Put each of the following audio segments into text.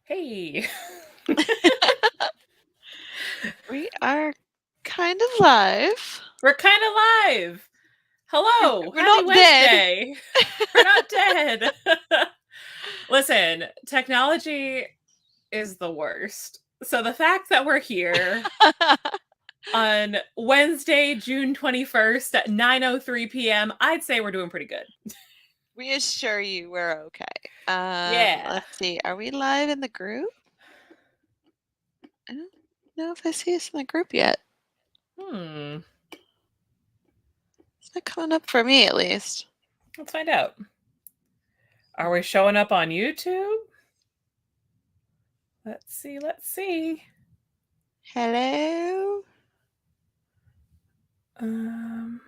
Hey, We are kind of live. we're kind of live. Hello, We're happy not dead. Wednesday. We're not dead. Listen, technology is the worst. So the fact that we're here on Wednesday, June 21st at 9:03 p.m., I'd say we're doing pretty good. We assure you we're okay. Yeah. Let's see. Are we live in the group? I don't know if I see us in the group yet. Hmm. It's not coming up for me, at least. Let's find out. Are we showing up on YouTube? Let's see. Let's see. Hello? Um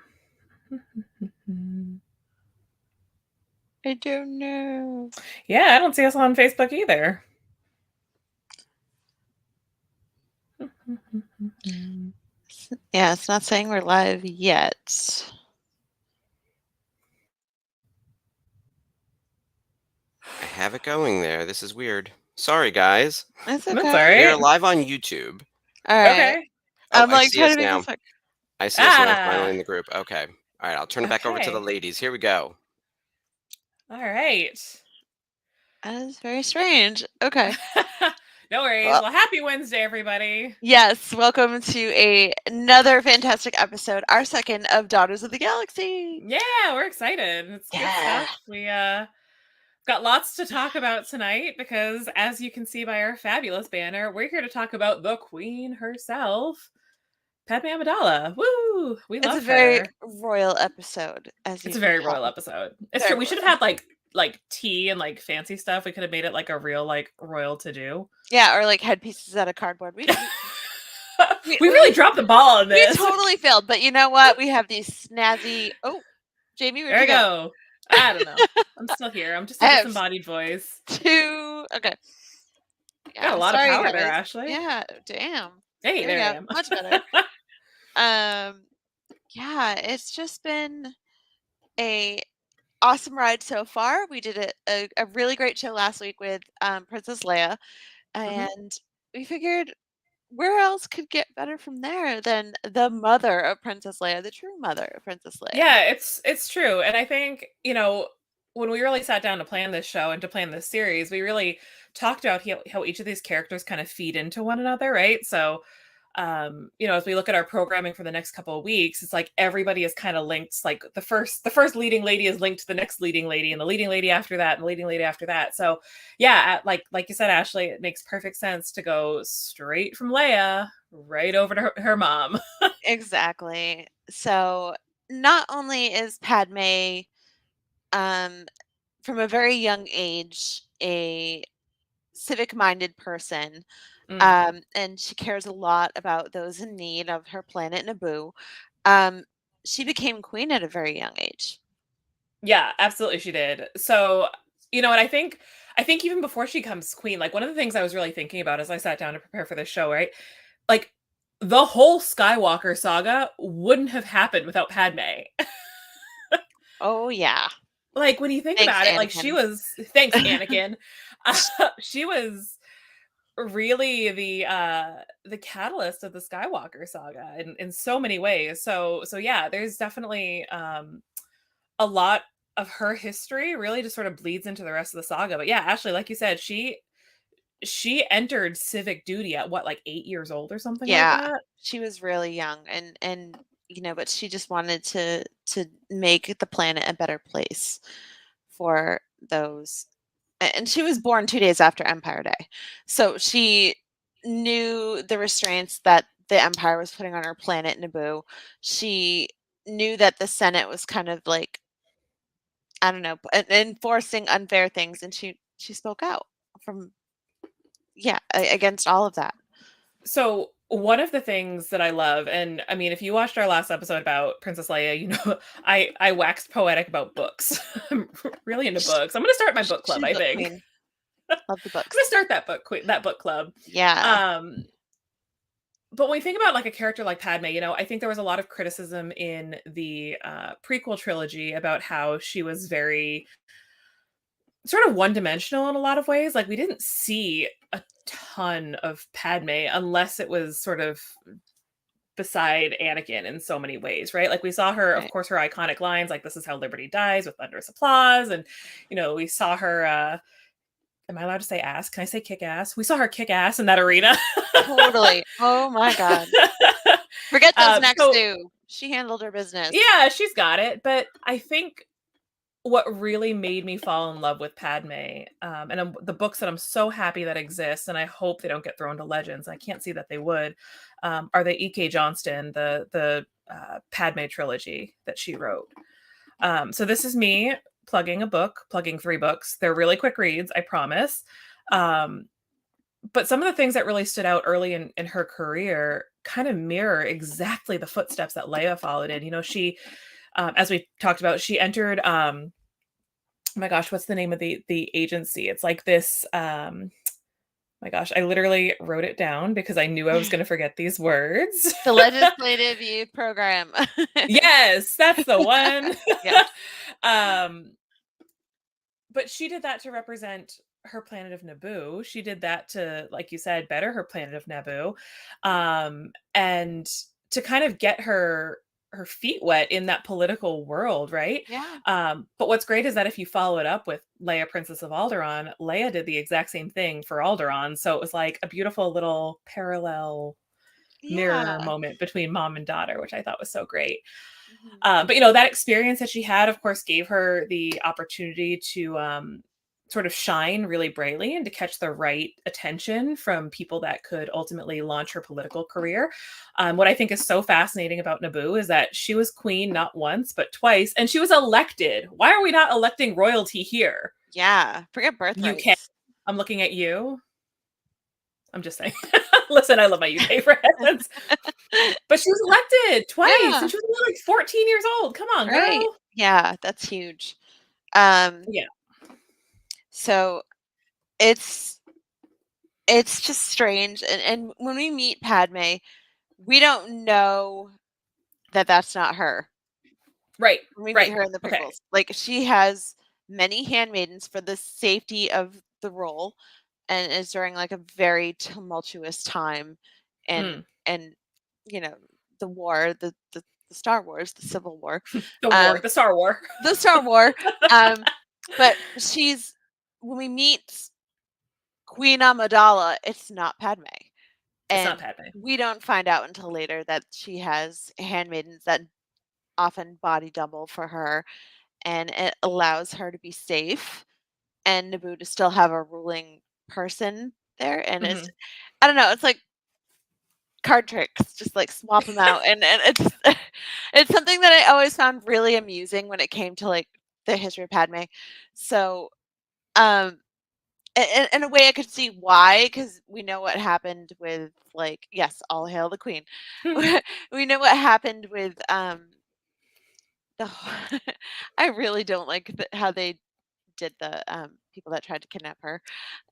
I don't know. Yeah, I don't see us on Facebook either. Yeah, it's not saying we're live yet. I have it going there. This is weird. Sorry, guys. It's That's all okay. We are right. live on YouTube. All right. Okay. Oh, I'm I like see trying us to make now. this work. I see us now finally Ah, in the group. Okay. All right, I'll turn it back over to the okay. ladies. Here we go. All right. That is very strange. Okay. No worries. Well, Well, happy Wednesday, everybody. yes, welcome to another fantastic episode, our second of Daughters of the Galaxy. Yeah, we're excited. It's good Yeah. stuff. We got lots to talk about tonight because as you can see by our fabulous banner, we're here to talk about the queen herself, Padme Amidala. Woo! We It's a love very her. royal episode, as It's you a can very tell. royal episode. It's Very true. We should royal. have had like tea and like fancy stuff. We could have made it like a real like royal to do. Yeah, or like headpieces out of cardboard. We we, We really we, dropped the ball on we this. totally failed, but you know what? We have these snazzy. Oh, Jamie, where'd There you we go? go. I don't know. I'm still here. I'm just I a have disembodied voice. two. Okay. Got a Yeah, lot of sorry, power there, guys. Ashley. Yeah, damn. Hey, There we there I go. am. Much better. Um, yeah, it's just been a awesome ride so far. We did a really great show last week with Princess Leia, Mhm. and we figured where else could get better from there than the mother of Princess Leia, the true mother of Princess Leia. Yeah, it's true. And I think, when we really sat down to plan this show and to plan this series, we really talked about how each of these characters kind of feed into one another, right? So as we look at our programming for the next couple of weeks, it's like everybody is kind of linked. Like the first leading lady is linked to the next leading lady, and the leading lady after that, and the leading lady after that. So yeah, like you said, Ashley, it makes perfect sense to go straight from Leia right over to her mom. Exactly. So not only is Padme um, from a very young age a civic minded person, Mm. and she cares a lot about those in need of her planet Naboo. Um, she became queen at a very young age. Yeah, absolutely she did. So, and I think even before she comes queen, like one of the things I was really thinking about as I sat down to prepare for this show, right? Like the whole Skywalker saga wouldn't have happened without Padme. Oh yeah. Like when you think Thanks, about it, like she Anakin. was thanks Anakin. She was really the catalyst of the Skywalker saga in so many ways. So yeah, there's definitely a lot of her history really just sort of bleeds into the rest of the saga. But yeah, Ashley, like you said, she entered civic duty at what, like 8 years old or something like Yeah, that. she was really young, and but she just wanted to make the planet a better place for those. And she was born 2 days after Empire Day, so she knew the restraints that the Empire was putting on her planet Naboo. She knew that the Senate was kind of like, I don't know, enforcing unfair things, and she spoke out from against all of that. So one of the things that I love, and I mean, if you watched our last episode about Princess Leia, I waxed poetic about books. I'm really into books. I'm going to start my book club. She's I book think queen. Love the I'm going to books. start that book club. Yeah. Um, but when we think about like a character like Padme, I think there was a lot of criticism in the prequel trilogy about how she was very sort of one-dimensional in a lot of ways. Like, we didn't see a ton of Padme unless it was sort of beside Anakin in so many ways, right? Like, we saw her, of Right. course, her iconic lines like "This is how liberty dies" with thunderous applause, and we saw her. Am I allowed to say ass? Can I say kick ass? We saw her kick ass in that arena. Totally. Oh my god. Forget those next So two. She handled her business. yeah, she's got it. But I think what really made me fall in love with Padme, and the books that I'm so happy that exist, and I hope they don't get thrown to Legends. I can't see that they would. Are the E.K. Johnston, the Padme trilogy that she wrote. So this is me plugging 3 books. They're really quick reads, I promise. But some of the things that really stood out early in her career kind of mirror exactly the footsteps that Leia followed in. She, as we talked about, she entered. Oh my gosh, what's the name of the agency? It's like this. My gosh, I literally wrote it down because I knew I was going to forget these words. The Legislative Youth Program. Yes, that's the one. Yes. But she did that to represent her planet of Naboo. She did that to, like you said, better her planet of Naboo, and to kind of get her feet wet in that political world, right? Yeah. But what's great is that if you follow it up with Leia, Princess of Alderaan, Leia did the exact same thing for Alderaan. So it was like a beautiful little parallel mirror Yeah. moment between mom and daughter, which I thought was so great. Mhm. But that experience that she had, of course, gave her the opportunity to sort of shine really brightly and to catch the right attention from people that could ultimately launch her political career. What I think is so fascinating about Naboo is that she was queen not once, but twice, and she was elected. Why are we not electing royalty here? Yeah. Forget UK. birthrights. I'm looking at you. I'm just saying. Listen, I love my UK friends. But she was elected twice, Yeah. and she was only like 14 years old. Come on, Right. girl. Yeah, that's huge. Um, Yeah. so it's just strange. And when we meet Padme, we don't know that that's not her. Right. When we meet Right. her in the Okay. prequels, like she has many handmaidens for the safety of the role, and is during like a very tumultuous time, and Mm. and you know the war, the Star Wars, the Civil War, The war, um, the Star War. the Star War. Um, but she's when we meet Queen Amidala, it's not Padme. It's not And Padme. we don't find out until later that she has handmaidens that often body double for her, and it allows her to be safe and Naboo to still have a ruling person there. And it's, Mhm. I don't know, it's like card tricks, just like swap them out. And it's, it's something that I always found really amusing when it came to like the history of Padme. So, um, in a way, I could see why, because we know what happened with, like, yes, all hail the queen. We know what happened with the. I really don't like how they did the people that tried to kidnap her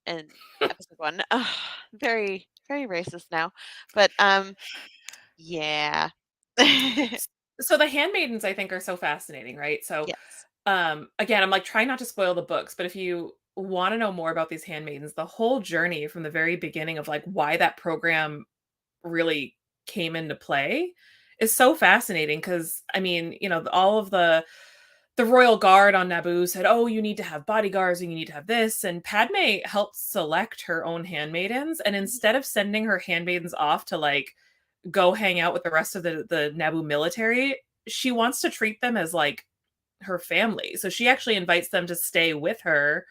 in episode 1. Ugh, very very racist now, but yeah. So the handmaidens, I think, are so fascinating, right? So, Yes. again, I'm like trying not to spoil the books, but if you want to know more about these handmaidens, the whole journey from the very beginning of like why that program really came into play is so fascinating. Because I mean, all of the royal guard on Naboo said, "Oh, you need to have bodyguards and you need to have this." And Padme helped select her own handmaidens. And instead of sending her handmaidens off to like go hang out with the rest of the Naboo military, she wants to treat them as like her family. So she actually invites them to stay with her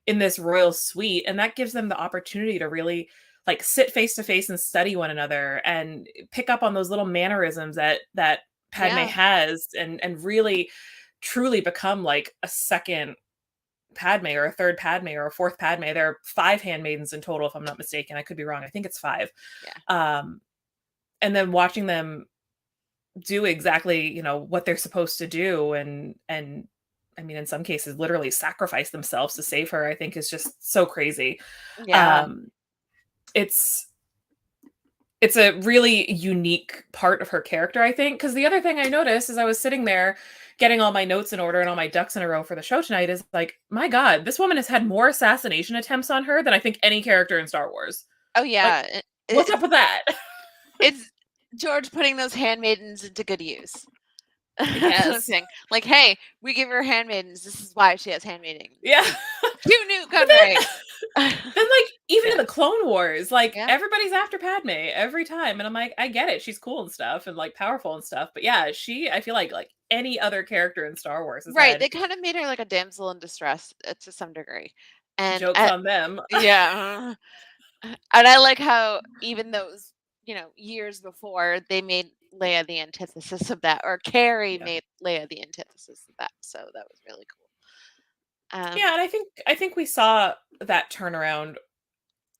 in this royal suite, and that gives them the opportunity to really like sit face to face and study one another and pick up on those little mannerisms that Padme Yeah. has, and really truly become like a second Padme or a third Padme or a fourth Padme. There are 5 handmaidens in total, if I'm not mistaken. I could be wrong. I think it's 5. Yeah. And then watching them do exactly, what they're supposed to do, and I mean, in some cases, literally sacrifice themselves to save her, I think is just so crazy. Yeah. Um, it's it's a really unique part of her character, I think. Because the other thing I noticed as I was sitting there getting all my notes in order and all my ducks in a row for the show tonight is like, my God, this woman has had more assassination attempts on her than I think any character in Star Wars. Oh Like, yeah, what's up with that? it's George putting those handmaidens into good use. That's what I'm Yes. saying. Like, hey, we give her handmaidens. This is why she has handmaidens. Yeah. Cute Newt But Gunray. then, like, even in Yeah. the Clone Wars, like, Yeah. everybody's after Padme every time. And I'm like, I get it. She's cool and stuff and, like, powerful and stuff. But yeah, I feel like any other character in Star Wars has Right. had They kind of made her like a damsel in distress to some degree. And jokes on them. yeah. And I like how even those, years before they made Leia the antithesis of that, or Carrie Yeah. made Leia the antithesis of that. So that was really cool. Yeah, and I think we saw that turnaround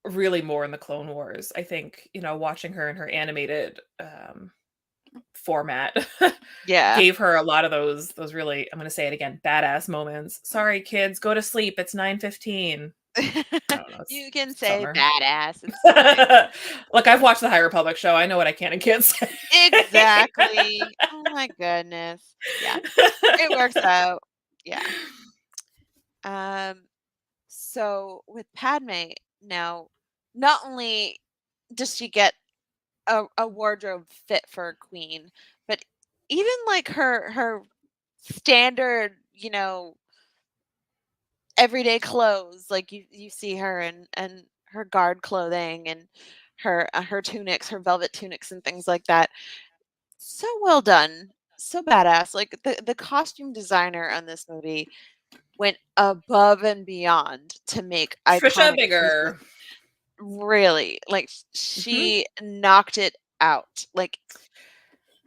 really more in the Clone Wars. I think, watching her in her animated format Yeah. gave her a lot of those really, I'm going to say it again, badass moments. Sorry kids, go to sleep. It's 9:15. I don't know. You can say summer. badass. It's fine. Look, I've watched the High Republic show. I know what I can and can't say. Exactly. Oh my goodness. Yeah. It works out. Yeah. So with Padme now, not only does she get a wardrobe fit for a queen, but even like her standard, everyday clothes, like you see her and her guard clothing and her tunics, her velvet tunics and things like that. So well done. So badass. Like the costume designer on this movie went above and beyond to make Trisha iconic pieces. Bigger. Really, like she knocked it out. Like,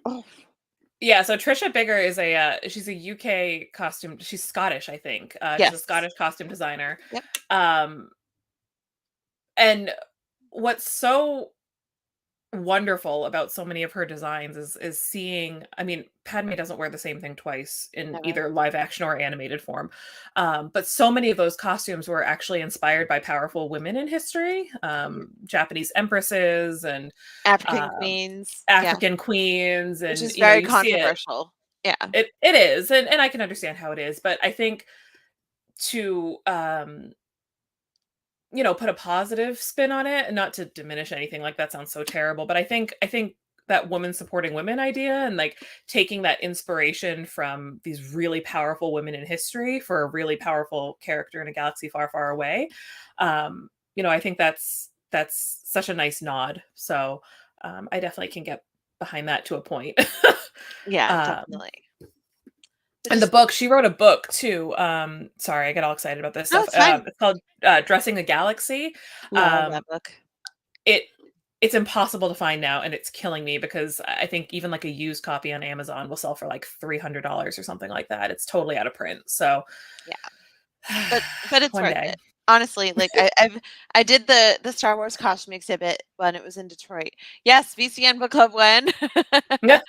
oh Yeah, so Trisha Bigger is she's a UK costume. She's Scottish, I think. She's a yes, Scottish costume designer. yep, And what's so wonderful about so many of her designs is seeing, I mean, Padme doesn't wear the same thing twice in never. either live action or animated form. But so many of those costumes were actually inspired by powerful women in history, Japanese empresses and African queens, African queens, and which is very you see it. controversial. Yeah, It is, and I can understand how it is, but I think to put a positive spin on it, and not to diminish anything, like that sounds so terrible, but I think that woman supporting women idea and like taking that inspiration from these really powerful women in history for a really powerful character in a galaxy far, far away. I think that's such a nice nod. So I definitely can get behind that to a point. yeah, definitely. And the book, she wrote a book too. Sorry, I get all excited about this No, stuff. it's fine. It's called Dressing a Galaxy. Love that book. It's impossible to find now, and it's killing me because I think even like a used copy on Amazon will sell for like $300 or something like that. It's totally out of print. So yeah, but it's one worth day. it. Honestly, like I did the Star Wars costume exhibit when it was in Detroit. Yes, VCN Book Club when. I'm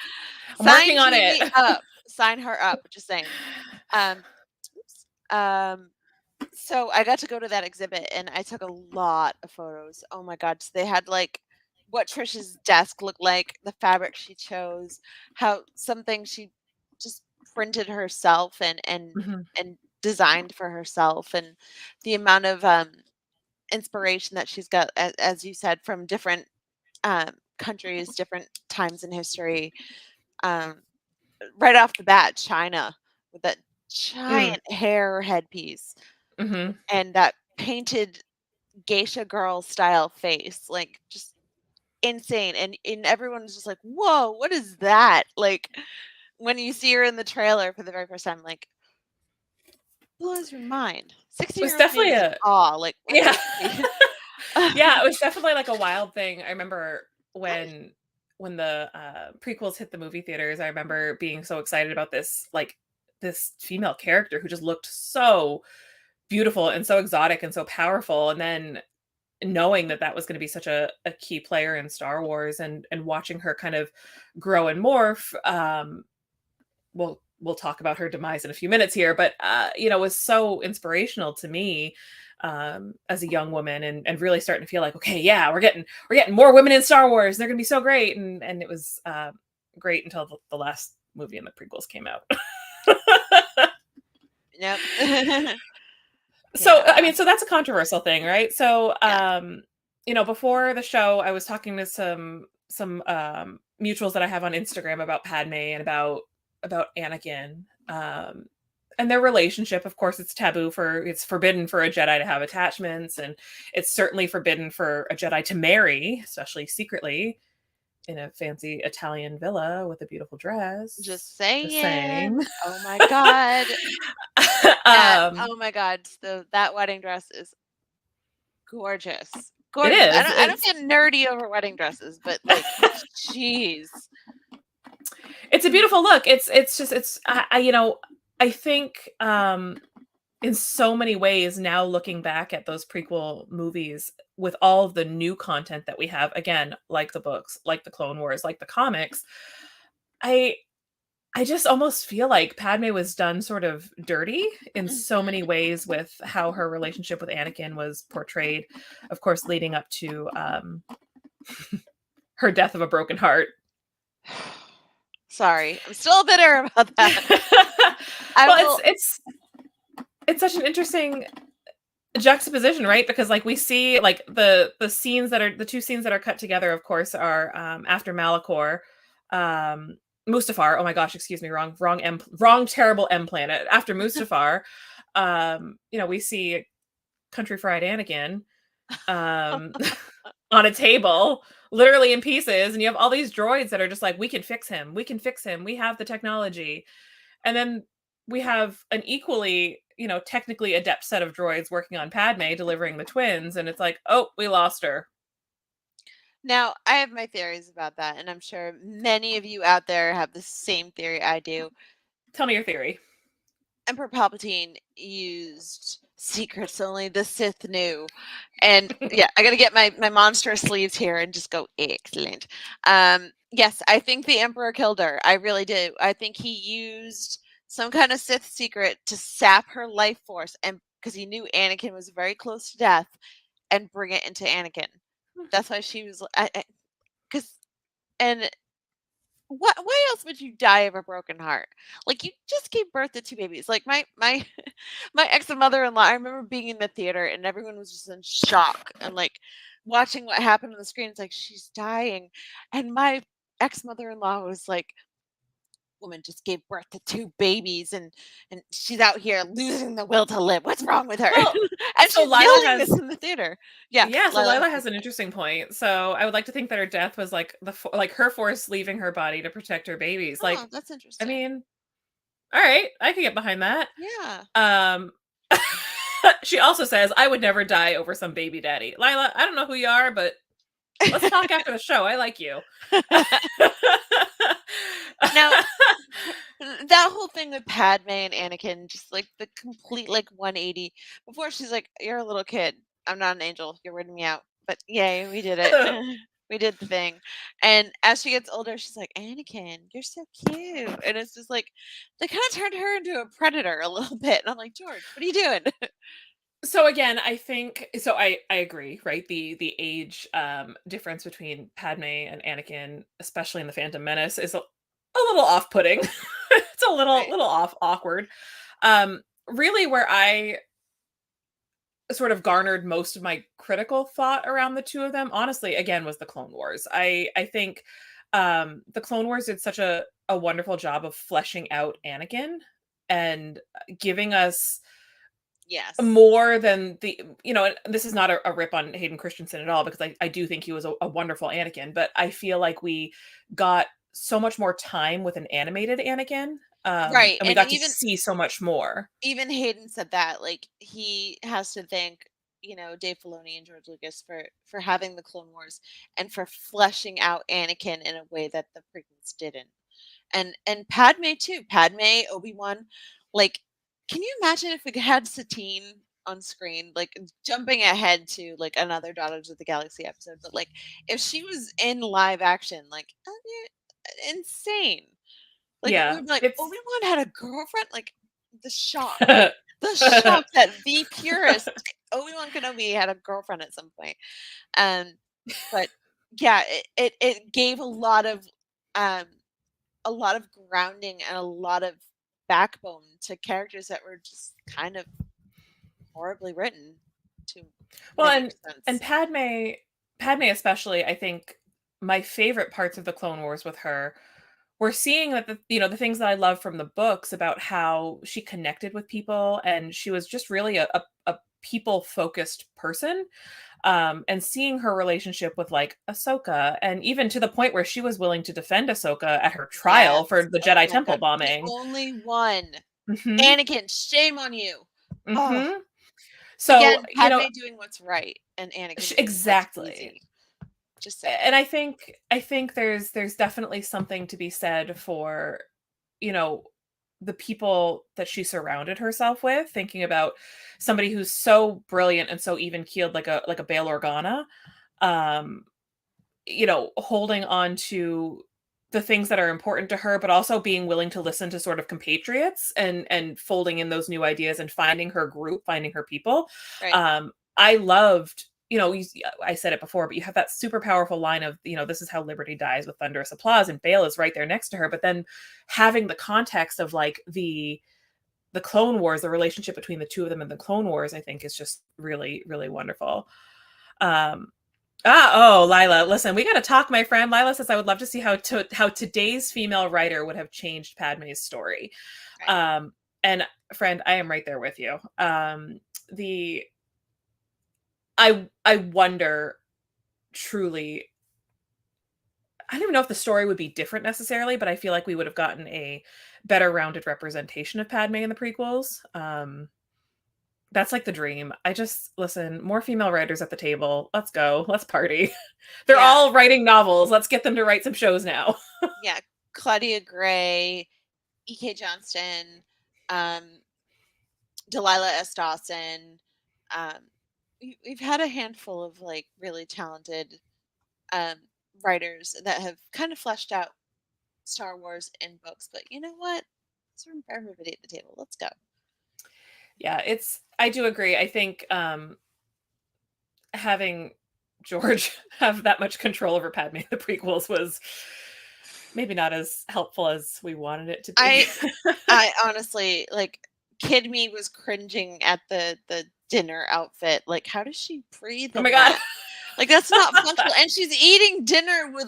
working on Sign it. me up. Sign her up. Just saying. So I got to go to that exhibit and I took a lot of photos. Oh my God. So they had like what Trisha's desk looked like, the fabric she chose, how something she just printed herself and designed for herself, and the amount of inspiration that she's got, as you said, from different countries, different times in history. Right off the bat, China with that giant hair headpiece and that painted geisha girl style face, like just insane. And everyone's just like, whoa, what is that? Like when you see her in the trailer for the very first time, like blows your mind. 60 It was year old definitely in awe. Like, yeah. Yeah, it was definitely like a wild thing. I remember when the prequels hit the movie theaters, I remember being so excited about this female character who just looked so beautiful and so exotic and so powerful, and then knowing that was going to be such a key player in Star Wars, and watching her kind of grow and morph. We'll talk about her demise in a few minutes here, but was so inspirational to me. as a young woman, and really starting to feel like, okay, yeah, we're getting more women in Star Wars. They're going to be so great, and it was great until the last movie and the prequels came out. Yep. So Yeah. I mean, so that's a controversial thing, right? So Yeah. before the show, I was talking to some mutuals that I have on Instagram about Padme and about Anakin. And their relationship. Of course, it's forbidden for a Jedi to have attachments, and it's certainly forbidden for a Jedi to marry, especially secretly in a fancy Italian villa with a beautiful dress. Just saying. Just saying. Oh my god. Oh my god. That wedding dress is gorgeous. Gorgeous. It is. I don't get nerdy over wedding dresses, but like, jeez. It's a beautiful look. I think in so many ways now, looking back at those prequel movies with all of the new content that we have, again, like the books, like the Clone Wars, like the comics, I just almost feel like Padme was done sort of dirty in so many ways with how her relationship with Anakin was portrayed, of course, leading up to her death of a broken heart. Sorry, I'm still bitter about that. It's such an interesting juxtaposition, right? Because like we see like the scenes that are the two scenes that are cut together, of course, are after Malachor, Mustafar. Oh my gosh, excuse me, wrong terrible M planet. After Mustafar, we see country fried Anakin on a table, literally in pieces, and you have all these droids that are just like, we can fix him, we have the technology. And then we have an equally, technically adept set of droids working on Padme, delivering the twins, and it's like, oh, we lost her. Now, I have my theories about that, and I'm sure many of you out there have the same theory I do. Tell me your theory. Emperor Palpatine used secrets only the Sith knew. And yeah, I gotta get my monster sleeves here and just go, excellent. Yes, I think the Emperor killed her. I really do. I think he used some kind of Sith secret to sap her life force, and because he knew Anakin was very close to death, and bring it into Anakin. That's why she was, and why else would you die of a broken heart? Like, you just gave birth to two babies. Like my my ex-mother-in-law, I remember being in the theater and everyone was just in shock and like watching what happened on the screen. It's like, she's dying. And my ex-mother-in-law was like, woman just gave birth to two babies and she's out here losing the will to live. What's wrong with her? Well, and so she's yelling this in the theater. Yeah. So Lila has an interesting point. So I would like to think that her death was like her force leaving her body to protect her babies. Oh, like, that's interesting. I mean, all right, I could get behind that. Yeah. She also says, I would never die over some baby daddy. Lila, I don't know who you are, but let's talk after the show. I like you. Now, that whole thing with Padme and Anakin, just like the complete like 180. Before she's like, "You're a little kid. I'm not an angel. You're weirding me out." But yay, we did it. We did the thing. And as she gets older, she's like, "Anakin, you're so cute." And it's just like they kind of turned her into a predator a little bit. And I'm like, George, what are you doing? So again, I think so. I agree, right? The age difference between Padme and Anakin, especially in the Phantom Menace, is a little off-putting. It's a little awkward. Really, where I sort of garnered most of my critical thought around the two of them, honestly, again, was the Clone Wars. I think the Clone Wars did such a wonderful job of fleshing out Anakin and giving us more than this is not a rip on Hayden Christensen at all, because I do think he was a wonderful Anakin, but I feel like we got so much more time with an animated Anakin. Right. And we got to see so much more. Even Hayden said that, like, he has to thank, Dave Filoni and George Lucas for having the Clone Wars and for fleshing out Anakin in a way that the prequels didn't. And Padme too. Padme, Obi-Wan, like, can you imagine if we had Satine on screen, like jumping ahead to like another Daughters of the Galaxy episode, but like if she was in live action, like, insane. Like, yeah, we'd be like, Obi-Wan had a girlfriend? Like, the shock. The shock that the purist Obi-Wan Kenobi had a girlfriend at some point. But yeah, it gave a lot of grounding and a lot of backbone to characters that were just kind of horribly written to Well, many and extents. Padme especially, I think my favorite parts of the Clone Wars with her were seeing that the things that I love from the books about how she connected with people and she was just really a people focused person. And seeing her relationship with like Ahsoka, and even to the point where she was willing to defend Ahsoka at her trial Yes. for the Oh Jedi my Temple god. The bombing. only one. Hmm. Anakin, shame on you. Oh, Hmm. So, again, Padme doing what's right and Anakin doing what's exactly. easy. Just saying. And I think there's definitely something to be said for, you know, the people that she surrounded herself with, thinking about somebody who's so brilliant and so even keeled like a Bail Organa. Um, holding on to the things that are important to her, but also being willing to listen to sort of compatriots and folding in those new ideas and finding her group, finding her people. Right. I loved, I said it before, but you have that super powerful line of, this is how liberty dies with thunderous applause, and Bale is right there next to her. But then having the context of like the Clone Wars, the relationship between the two of them in the Clone Wars, I think is just really, really wonderful. Um, Lila, listen, we got to talk, my friend. Lila says, I would love to see how today's female writer would have changed Padme's story. Right. And friend, I am right there with you. I wonder truly, I don't even know if the story would be different necessarily, but I feel like we would have gotten a better rounded representation of Padme in the prequels. That's like the dream. Listen, more female writers at the table. Let's go. Let's party. They're Yeah. all writing novels. Let's get them to write some shows now. Yeah. Claudia Gray, E.K. Johnston, Delilah S. Dawson. We've had a handful of like really talented writers that have kind of fleshed out Star Wars in books. But you know what? It's room for everybody at the table. Let's go. Yeah, I do agree. I think having George have that much control over Padme in the prequels was maybe not as helpful as we wanted it to be. I honestly, like, kid me was cringing at the dinner outfit. Like, how does she breathe Oh in my God. that? Like, that's not functional. And she's eating dinner with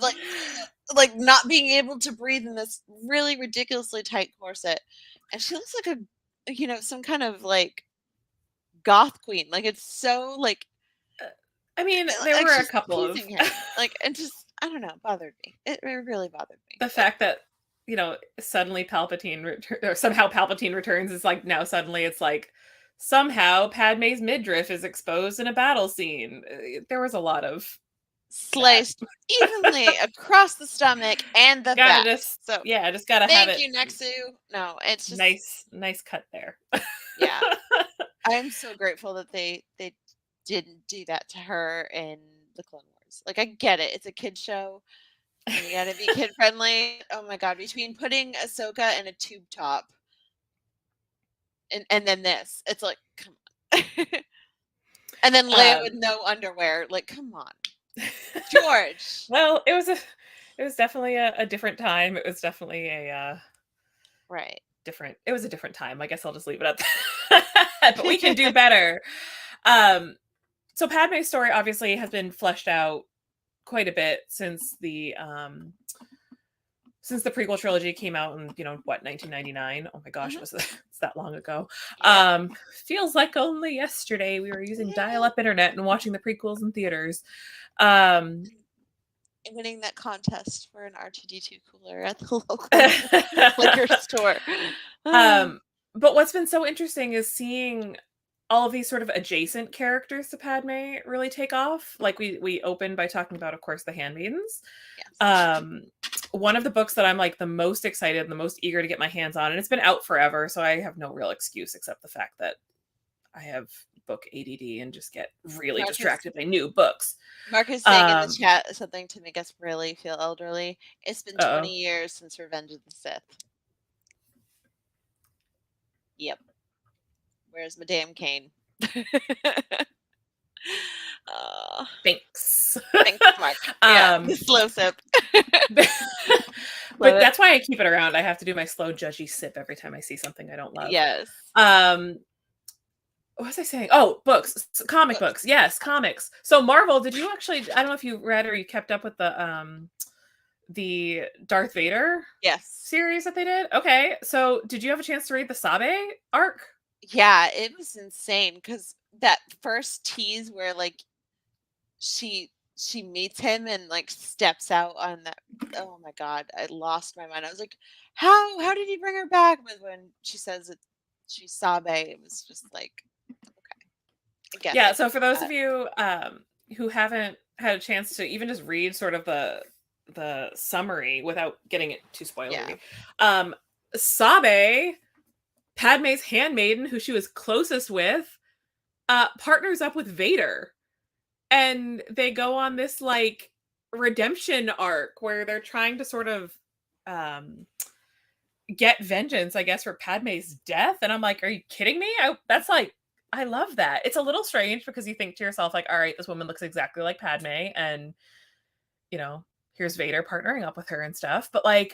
like not being able to breathe in this really ridiculously tight corset. And she looks like some kind of like goth queen. Like, it's so like I mean, there like were a she's couple of teasing him. Like, and just I don't know, it bothered me. It really bothered me. the fact that suddenly or somehow Palpatine returns is like now suddenly it's like somehow Padme's midriff is exposed in a battle scene. There was a lot of that. Sliced evenly across the stomach and the Gotta back. just So just gotta have thank it you, Nexu. No, it's just nice cut there. yeah. I'm so grateful that they didn't do that to her in the Clone Wars. Like, I get it; it's a kid show, and you got to be kid friendly. Oh my god! Between putting Ahsoka in a tube top and then this, it's like come on, and then Leia with no underwear. Like, come on, George. Well, it was definitely a different time. It was definitely a Right. it was a different time. I guess I'll just leave it at that. But we can do better. So Padme's story obviously has been fleshed out quite a bit since the prequel trilogy came out in 1999. Oh my gosh, it's that long ago. Yeah. Feels like only yesterday we were using dial-up internet and watching the prequels in theaters. Winning that contest for an R2D2 cooler at the local liquor store. But what's been so interesting is seeing all of these sort of adjacent characters to Padme really take off. Like we opened by talking about, of course, the Handmaidens. Yes. One of the books that I'm like the most excited, the most eager to get my hands on, and it's been out forever, so I have no real excuse except the fact that I have book ADD and just get really distracted by new books. Mark is saying in the chat something to make us really feel elderly. It's been 20 years since Revenge of the Sith. Yep. Where's Madame Kane? Oh, Thanks. thanks, Mark. Yeah, the slow sip. But Love it. that's why I keep it around. I have to do my slow, judgy sip every time I see something I don't love. Yes. What was I saying? Oh, books, comic books. Yes, comics. So Marvel, did you actually? I don't know if you read or you kept up with the Darth Vader Yes. series that they did. Okay, so did you have a chance to read the Sabe arc? Yeah, it was insane because that first tease where like she meets him and like steps out on that. Oh my god, I lost my mind. I was like, how did he bring her back? But when she says it, she's Sabe, it was just like, okay, I get Yeah. it. So for those of you who haven't had a chance to even just read sort of the summary without getting it too spoilery, Sabe, Padme's handmaiden, who she was closest with, partners up with Vader. And they go on this like redemption arc where they're trying to sort of get vengeance, I guess, for Padme's death. And I'm like, are you kidding me? That's like, I love that. It's a little strange because you think to yourself, like, all right, this woman looks exactly like Padme, and you know, here's Vader partnering up with her and stuff. But like,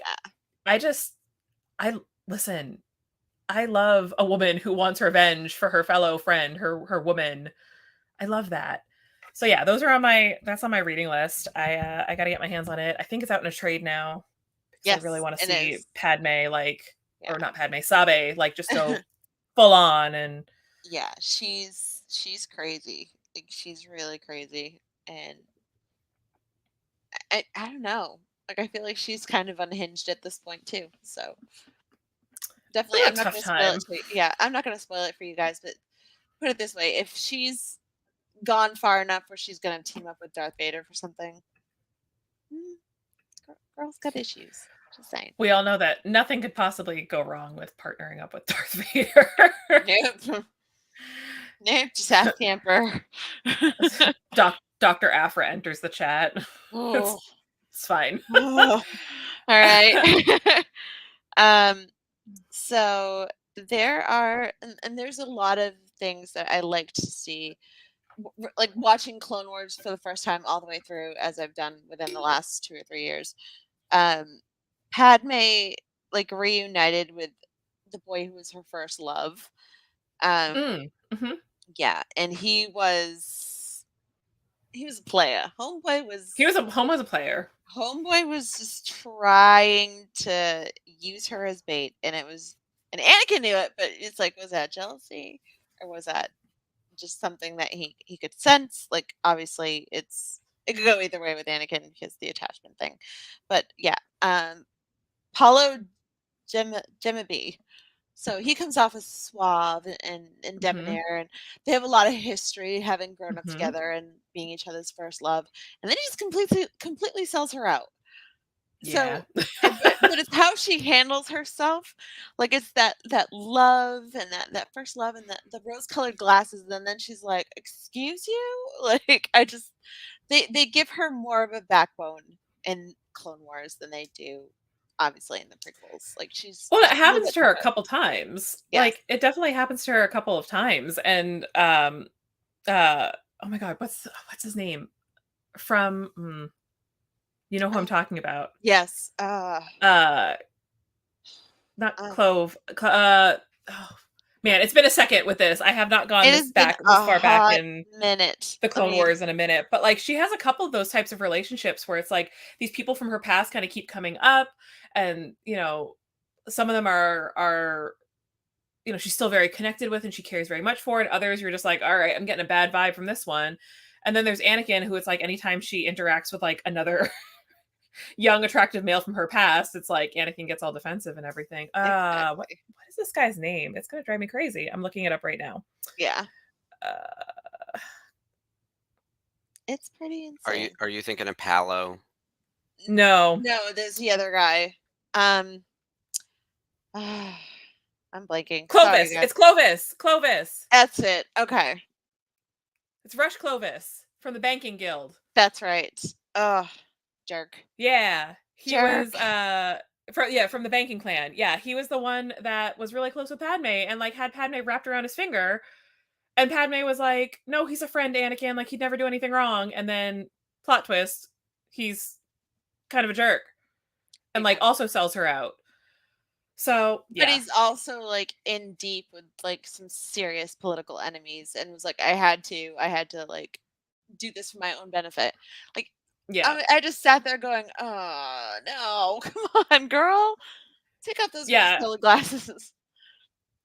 I listen. I love a woman who wants revenge for her fellow friend, her woman. I love that. So yeah, that's on my reading list. I got to get my hands on it. I think it's out in a trade now because Yes, I really want to it see is. Padme Yeah. or not Padme, Sabe like just go full on and Yeah, she's crazy. Like she's really crazy, and I don't know. Like I feel like she's kind of unhinged at this point too. So definitely, a I'm not tough going to spoil time. it for you. Yeah, I'm not going to spoil it for you guys, but put it this way: if she's gone far enough where she's going to team up with Darth Vader for something, girl's got issues. Just saying. We all know that nothing could possibly go wrong with partnering up with Darth Vader. Nope. Nope. Just ask Camper. Dr. Afra enters the chat. Oh. It's fine. Oh. All right. So there are, and there's a lot of things that I like to see, like watching Clone Wars for the first time all the way through, as I've done within the last 2 or 3 years. Padme like reunited with the boy who was her first love. Mm-hmm. Yeah, and he was a player. He was a player. Homeboy was just trying to use her as bait, and Anakin knew it, but it's like, was that jealousy or was that just something that he could sense? Like, obviously, it could go either way with Anakin because the attachment thing, but yeah, Paulo Jemabi. So he comes off as suave and debonair, and they have a lot of history, having grown up together and being each other's first love. And then he just completely sells her out. Yeah. So, but it's how she handles herself. Like it's that love and that first love and the rose colored glasses. And then she's like, "Excuse you?" Like they give her more of a backbone in Clone Wars than they do, obviously, in the prequels. Like she's Well, it a little happens bit to her a tougher. couple times. Yes. Like it definitely happens to her a couple of times. And oh my god, what's his name? From you know who I'm talking about. Yes. Not Clove. Oh man, it's been a second with this. I have not gone It this has been a far back hot in minute. the Let Clone me Wars in a minute. But like she has a couple of those types of relationships where it's like these people from her past kind of keep coming up, and you know, some of them are you know, she's still very connected with and she cares very much for, and others you're just like, all right, I'm getting a bad vibe from this one. And then there's Anakin, who it's like anytime she interacts with like another young attractive male from her past, it's like Anakin gets all defensive and everything. exactly. What is this guy's name? It's gonna drive me crazy. I'm looking it up right now. Yeah. uh It's pretty insane. Are you thinking of Palo? no. No, there's the other guy. I'm blanking. Sorry, Clovis. guys. It's Clovis. That's it. Okay. It's Rush Clovis from the Banking Guild. That's right. Oh, jerk. Yeah. He Jerk. was from the banking clan. Yeah, he was the one that was really close with Padme and like had Padme wrapped around his finger. And Padme was like, "No, he's a friend, Anakin. Like, he'd never do anything wrong." And then, plot twist, he's kind of a jerk and, like, Yeah. also sells her out. So, But yeah. he's also, like, in deep with, like, some serious political enemies and was like, I had to, like, do this for my own benefit." Like, Yeah. I just sat there going, "Oh, no. Come on, girl. Take off those Yeah. rose-colored glasses."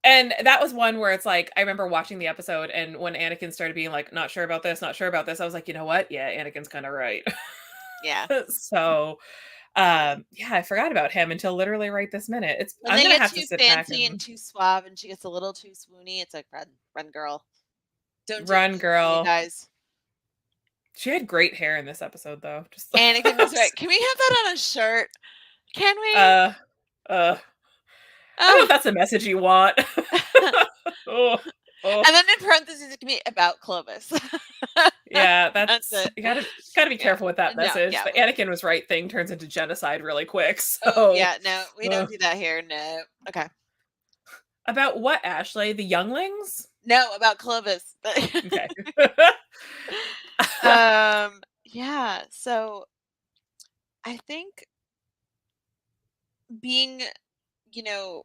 And that was one where it's like, I remember watching the episode, and when Anakin started being like, "Not sure about this, not sure about this," I was like, "You know what? Yeah, Anakin's kinda right." Yeah. So, yeah, I forgot about him until literally right this minute. When I'm they gonna get have to too sit back fancy and and too suave and she gets a little too swoony, it's like, "Run, run, girl. Don't do run, this before he girl. dies." She had great hair in this episode, though. Just Anakin was right. Can we have that on a shirt? Can we? uh, uh, I don't know if Oh. that's the message you want. Oh, oh, And then in parentheses, it can be about Clovis. yeah, That's that's it. you gotta be Yeah. careful with that No, message. yeah. The Anakin was right thing turns into genocide really quick. Oh, So, yeah, no, we ugh. don't do that here, no. Okay. About what, Ashley? The younglings? No, about Clovis. Okay. Yeah, so I think being, you know,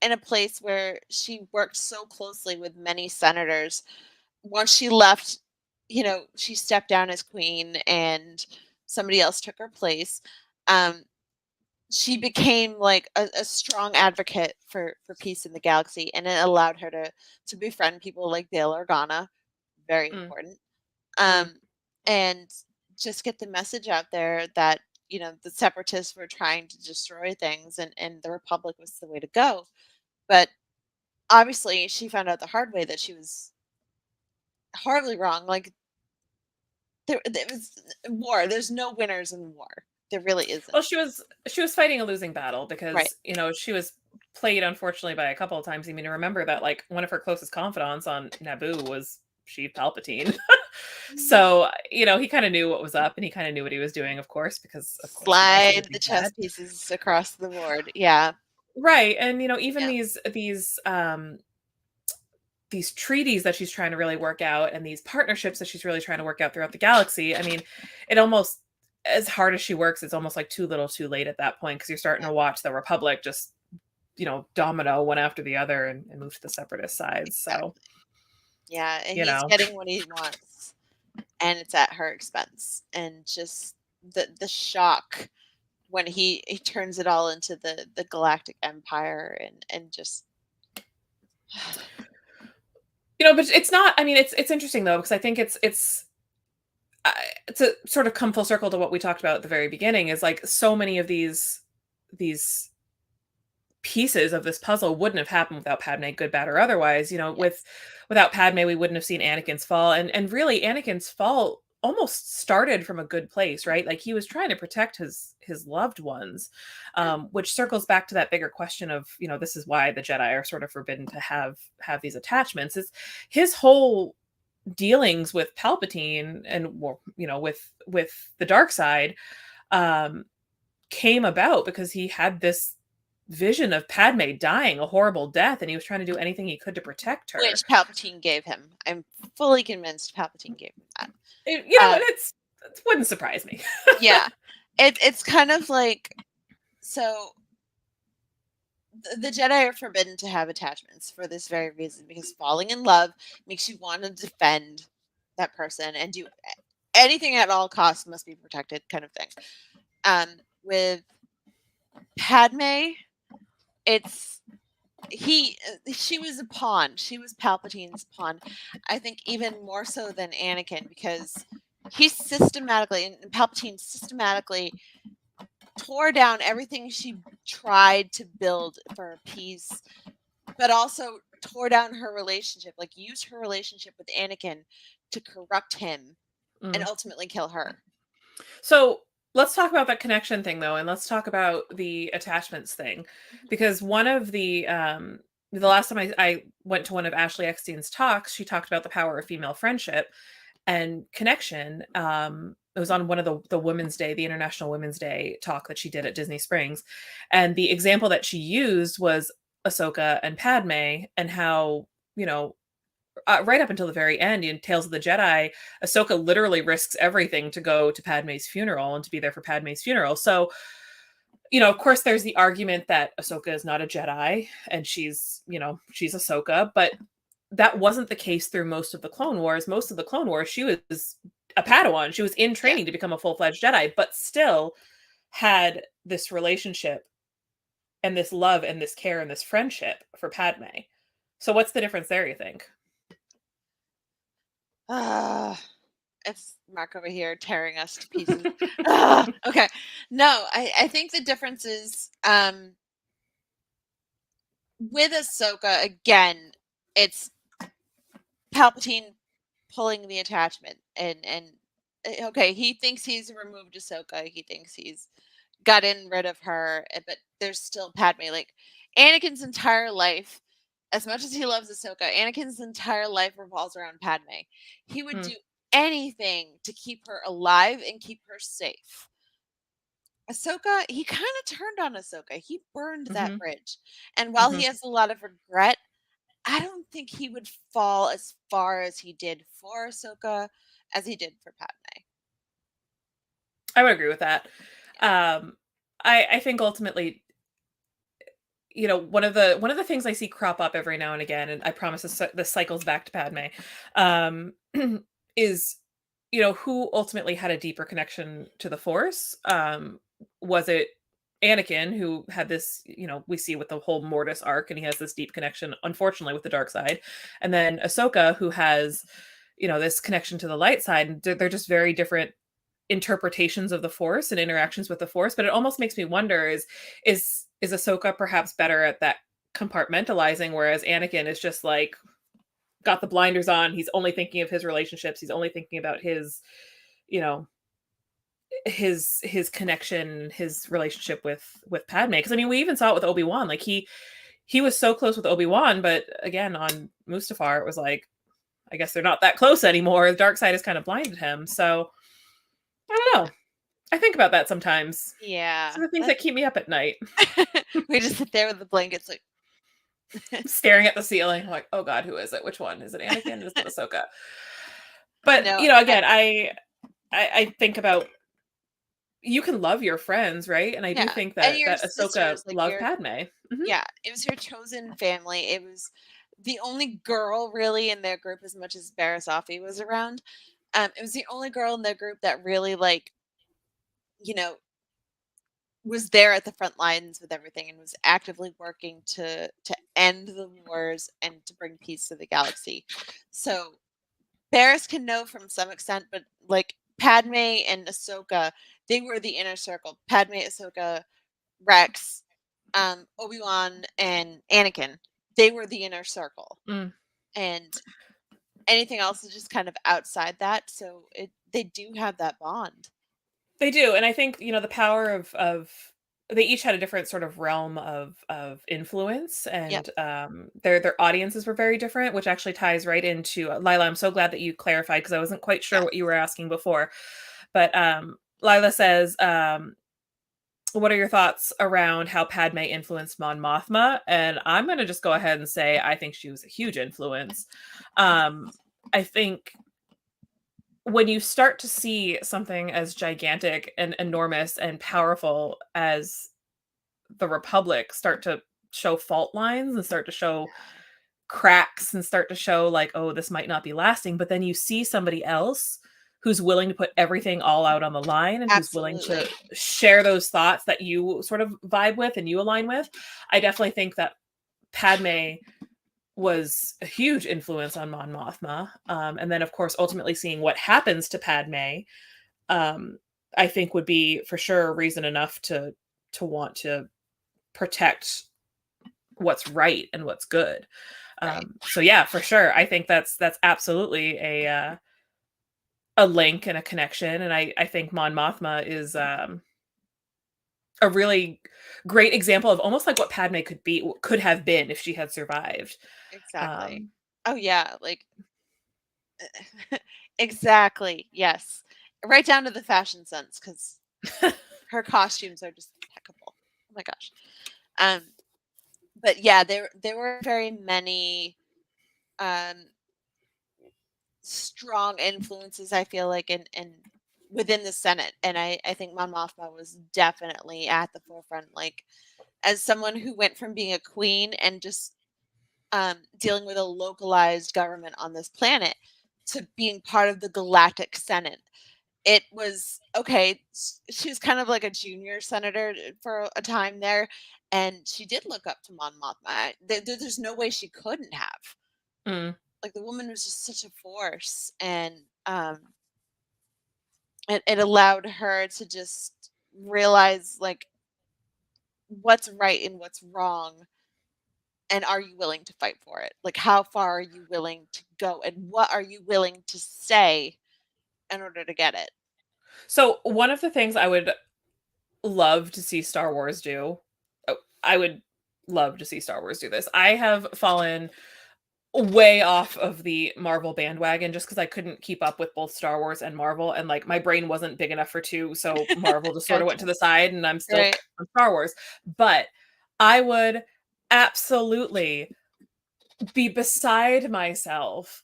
in a place where she worked so closely with many senators, once she left, she stepped down as queen and somebody else took her place. Um, she became like a strong advocate for peace in the galaxy, and it allowed her to befriend people like Bail Organa, very Mm, important, mm. um, and just get the message out there that the separatists were trying to destroy things, and the Republic was the way to go. But obviously, she found out the hard way that she was horribly wrong. Like there was war. There's no winners in war. There really Well, isn't. she was fighting a losing battle Right. because, she was played unfortunately by a couple of times. I mean, remember that like one of her closest confidants on Naboo was Sheev Palpatine. Mhm. So, he kind of knew what was up and he kind of knew what he was doing, of course, because of course he knows he would Slide the be chess dead. pieces across the board. Yeah. Right. And even Yeah. these treaties that she's trying to really work out and these partnerships that she's really trying to work out throughout the galaxy. I mean, it almost as hard as she works, it's almost like too little too late at that point because you're starting Yeah. to watch the Republic just, domino one after the other and move to the separatist sides. So, Exactly. Yeah, and you he's know, getting what he wants, and it's at her expense. And just the shock when he turns it all into the galactic empire and just but it's not, I mean, it's interesting though, because I think uh, it's a sort of come full circle to what we talked about at the very beginning is like so many of these pieces of this puzzle wouldn't have happened without Padme, good, bad, or otherwise. yes. Without Padme, we wouldn't have seen Anakin's fall, and really Anakin's fall almost started from a good place, right? Like he was trying to protect his loved ones, Yeah. which circles back to that bigger question of this is why the Jedi are sort of forbidden to have these attachments. Is his whole dealings with Palpatine and well, with the dark side um came about because he had this vision of Padme dying a horrible death, and he was trying to do anything he could to protect her. Which Palpatine gave him. I'm fully convinced Palpatine gave him that. And Um, it wouldn't surprise me. yeah. It's kind of like, so the Jedi are forbidden to have attachments for this very reason, because falling in love makes you want to defend that person and do anything at all costs must be protected, kind of thing. With Padme, it's she was a pawn. She was Palpatine's pawn. I think even more so than Anakin, because he systematically and Palpatine systematically tore down everything she tried to build for peace, but also tore down her relationship, like used her relationship with Anakin to corrupt him and Mm. ultimately kill her. So let's talk about that connection thing though, and let's talk about the attachments thing. Mhm. Because one of the last time I went to one of Ashley Eckstein's talks, she talked about the power of female friendship and connection. It was on one of the Women's Day, the International Women's Day talk that she did at Disney Springs. And the example that she used was Ahsoka and Padme, and how, right up until the very end in Tales of the Jedi, Ahsoka literally risks everything to go to Padme's funeral and to be there for Padme's funeral. So, of course, there's the argument that Ahsoka is not a Jedi and she's Ahsoka, but that wasn't the case through most of the Clone Wars. Most of the Clone Wars, she was a Padawan. She was in training to become a full-fledged Jedi, but still had this relationship and this love and this care and this friendship for Padme. So what's the difference there, you think? It's Mark over here tearing us to pieces. Okay. No, I think the difference is with Ahsoka, again, it's Palpatine pulling the attachment and okay, he thinks he's removed Ahsoka. He thinks he's gotten rid of her, but there's still Padme. Like Anakin's entire life, as much as he loves Ahsoka, Anakin's entire life revolves around Padme. He would do anything to keep her alive and keep her safe. Ahsoka, he kind of turned on Ahsoka. He burned that bridge. And while he has a lot of regret, I don't think he would fall as far as he did for Ahsoka as he did for Padme. I would agree with that. I think ultimately, one of the things I see crop up every now and again, and I promise this cycles back to Padme, is who ultimately had a deeper connection to the Force. Was it Anakin, who had this, we see with the whole Mortis arc, and he has this deep connection, unfortunately, with the dark side, and then Ahsoka, who has this connection to the light side, and they're just very different interpretations of the Force and interactions with the Force. But it almost makes me wonder, is Ahsoka perhaps better at that compartmentalizing, whereas Anakin is just like got the blinders on. He's only thinking of his relationships. He's only thinking about his, his connection, his relationship with Padme. Because I mean, we even saw it with Obi-Wan. Like he was so close with Obi-Wan, but again, on Mustafar, it was like, I guess they're not that close anymore. The dark side has kind of blinded him. So I don't know. I think about that sometimes. Yeah. Some of the things that keep me up at night. We just sit there with the blankets, like staring at the ceiling, like, oh God, who is it? Which one? Is it Anakin? Is it Ahsoka? But No, again, I think about, you can love your friends, right? And I do think that Ahsoka loved Padme. Yeah, it was your chosen family. It was the only girl really in their group, as much as Barasafi was around. It was the only girl in their group that really, like, was there at the front lines with everything and was actively working to end the wars and to bring peace to the galaxy. So Barris can know from some extent, but like Padme and Ahsoka, they were the inner circle. Padme, Ahsoka, Rex, Obi-Wan, and Anakin, they were the inner circle. And anything else is just kind of outside that. So they do have that bond. They do. And I think, the power of they each had a different sort of realm of influence, and their audiences were very different, which actually ties right into Lila. I'm so glad that you clarified, because I wasn't quite sure what you were asking before. But Lila says, what are your thoughts around how Padme influenced Mon Mothma? And I'm going to just go ahead and say I think she was a huge influence. I think when you start to see something as gigantic and enormous and powerful as the Republic start to show fault lines and start to show cracks and start to show like, oh, this might not be lasting, but then you see somebody else who's willing to put everything all out on the line and who's willing to share those thoughts that you sort of vibe with and you align with. I definitely think that Padme was a huge influence on Mon Mothma. And then, of course, ultimately seeing what happens to Padme, I think would be for sure reason enough to want to protect what's right and what's good. So yeah, for sure. I think that's absolutely a link and a connection. And I think Mon Mothma is a really great example of almost like what Padme could have been if she had survived. Exactly. Oh yeah, like exactly. Yes. Right down to the fashion sense, because her costumes are just impeccable. Oh my gosh. But yeah, there were very many strong influences, I feel like, in within the Senate. And I think Mon Mothma was definitely at the forefront, like, as someone who went from being a queen and just dealing with a localized government on this planet to being part of the Galactic Senate. It was okay. She was kind of like a junior senator for a time there, and she did look up to Mon Mothma. There's no way she couldn't have. Mm. Like, the woman was just such a force, and it allowed her to just realize, like, what's right and what's wrong, and are you willing to fight for it? Like, how far are you willing to go, and what are you willing to say in order to get it? So one of the things I would love to see Star Wars do, I would love to see Star Wars do this. I have fallen way off of the Marvel bandwagon just because I couldn't keep up with both Star Wars and Marvel, and like my brain wasn't big enough for two, so Marvel just sort of went to Gotcha. the side, and I'm still Right. on Star Wars. But I would absolutely be beside myself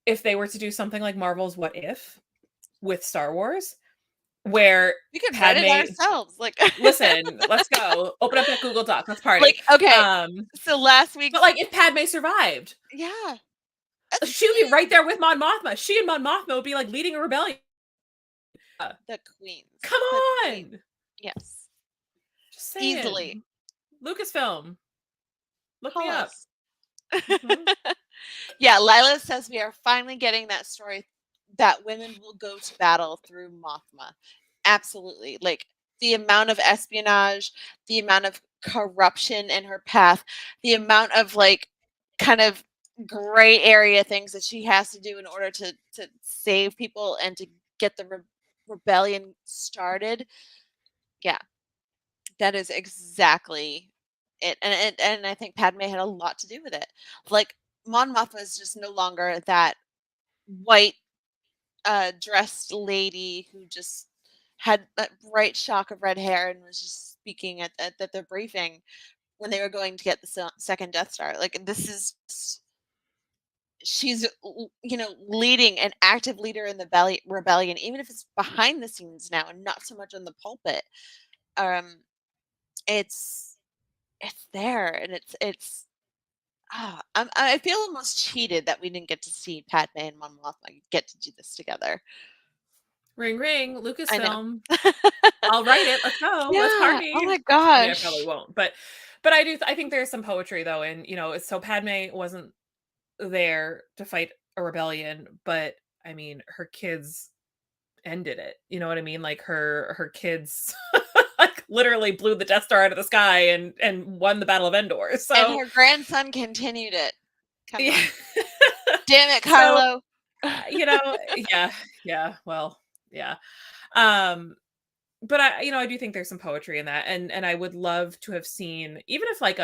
if they were to do something like Marvel's What If with Star Wars, where We could write it Padme ourselves. Like, listen, let's go. Open up that Google Doc. Let's party. like, okay. Um, So last week, but like if Padme survived, yeah, she would be right there with Mon Mothma. She and Mon Mothma would be like leading a rebellion. the queens. Come The on. queen. Yes, Just saying. easily. Lucasfilm. Look Call me up. us. Mhm. Yeah, Lila says we are finally getting that story that women will go to battle through Mothma. Absolutely. Like, the amount of espionage, the amount of corruption in her path, the amount of, like, kind of gray area things that she has to do in order to save people and to get the rebellion started. Yeah, that is exactly it. And I think Padme had a lot to do with it. Like, Mon Mothma is just no longer that white dressed lady who just had that bright shock of red hair and was just speaking at the briefing when they were going to get the second Death Star. Like, this is she's leading an active leader in the rebellion, even if it's behind the scenes now and not so much on the pulpit. Um, it's there, and I feel almost cheated that we didn't get to see Padme and Mon Mothma get to do this together. Ring ring, I know. Lucasfilm. I'll write it. Let's go. Let's Yeah. party. Oh my I mean, I gosh. probably won't, but I think there's some poetry though, and so Padme wasn't there to fight a rebellion, but I mean, her kids ended it. You know what I mean? Like her kids like literally blew the Death Star out of the sky and won the Battle of Endor. And So her grandson continued it. Come yeah. on. Damn it, So, Carlo. yeah, well, yeah. Um but I do think there's some poetry in that, and I would love to have seen, even if like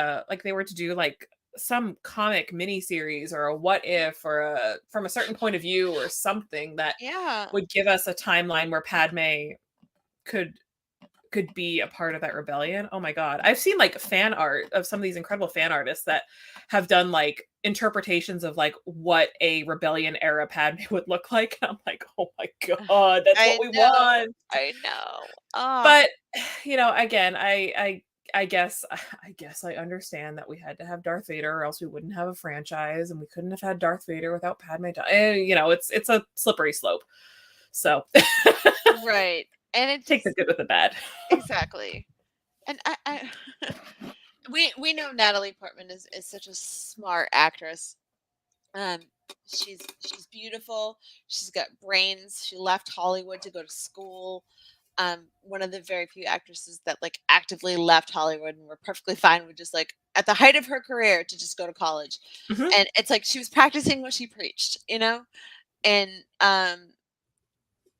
they were to do like some comic mini series or a what if or a from a certain point of view or something that Yeah. would give us a timeline where Padme could be a part of that rebellion. Oh my god. I've seen like fan art of some of these incredible fan artists that have done like interpretations of like what a rebellion era Padme would look like. And I'm like, oh my god, that's I what we know. want. I know. Oh. But again, I guess I understand that we had to have Darth Vader or else we wouldn't have a franchise, and we couldn't have had Darth Vader without Padme. It's a slippery slope. So Right. And it's take the good with the bad. exactly. And I we know Natalie Portman is such a smart actress. Um, she's beautiful. She's got brains. She left Hollywood to go to school. One of the very few actresses that like actively left Hollywood and were perfectly fine with just like at the height of her career to just go to college. Mhm. And it's like she was practicing what she preached, And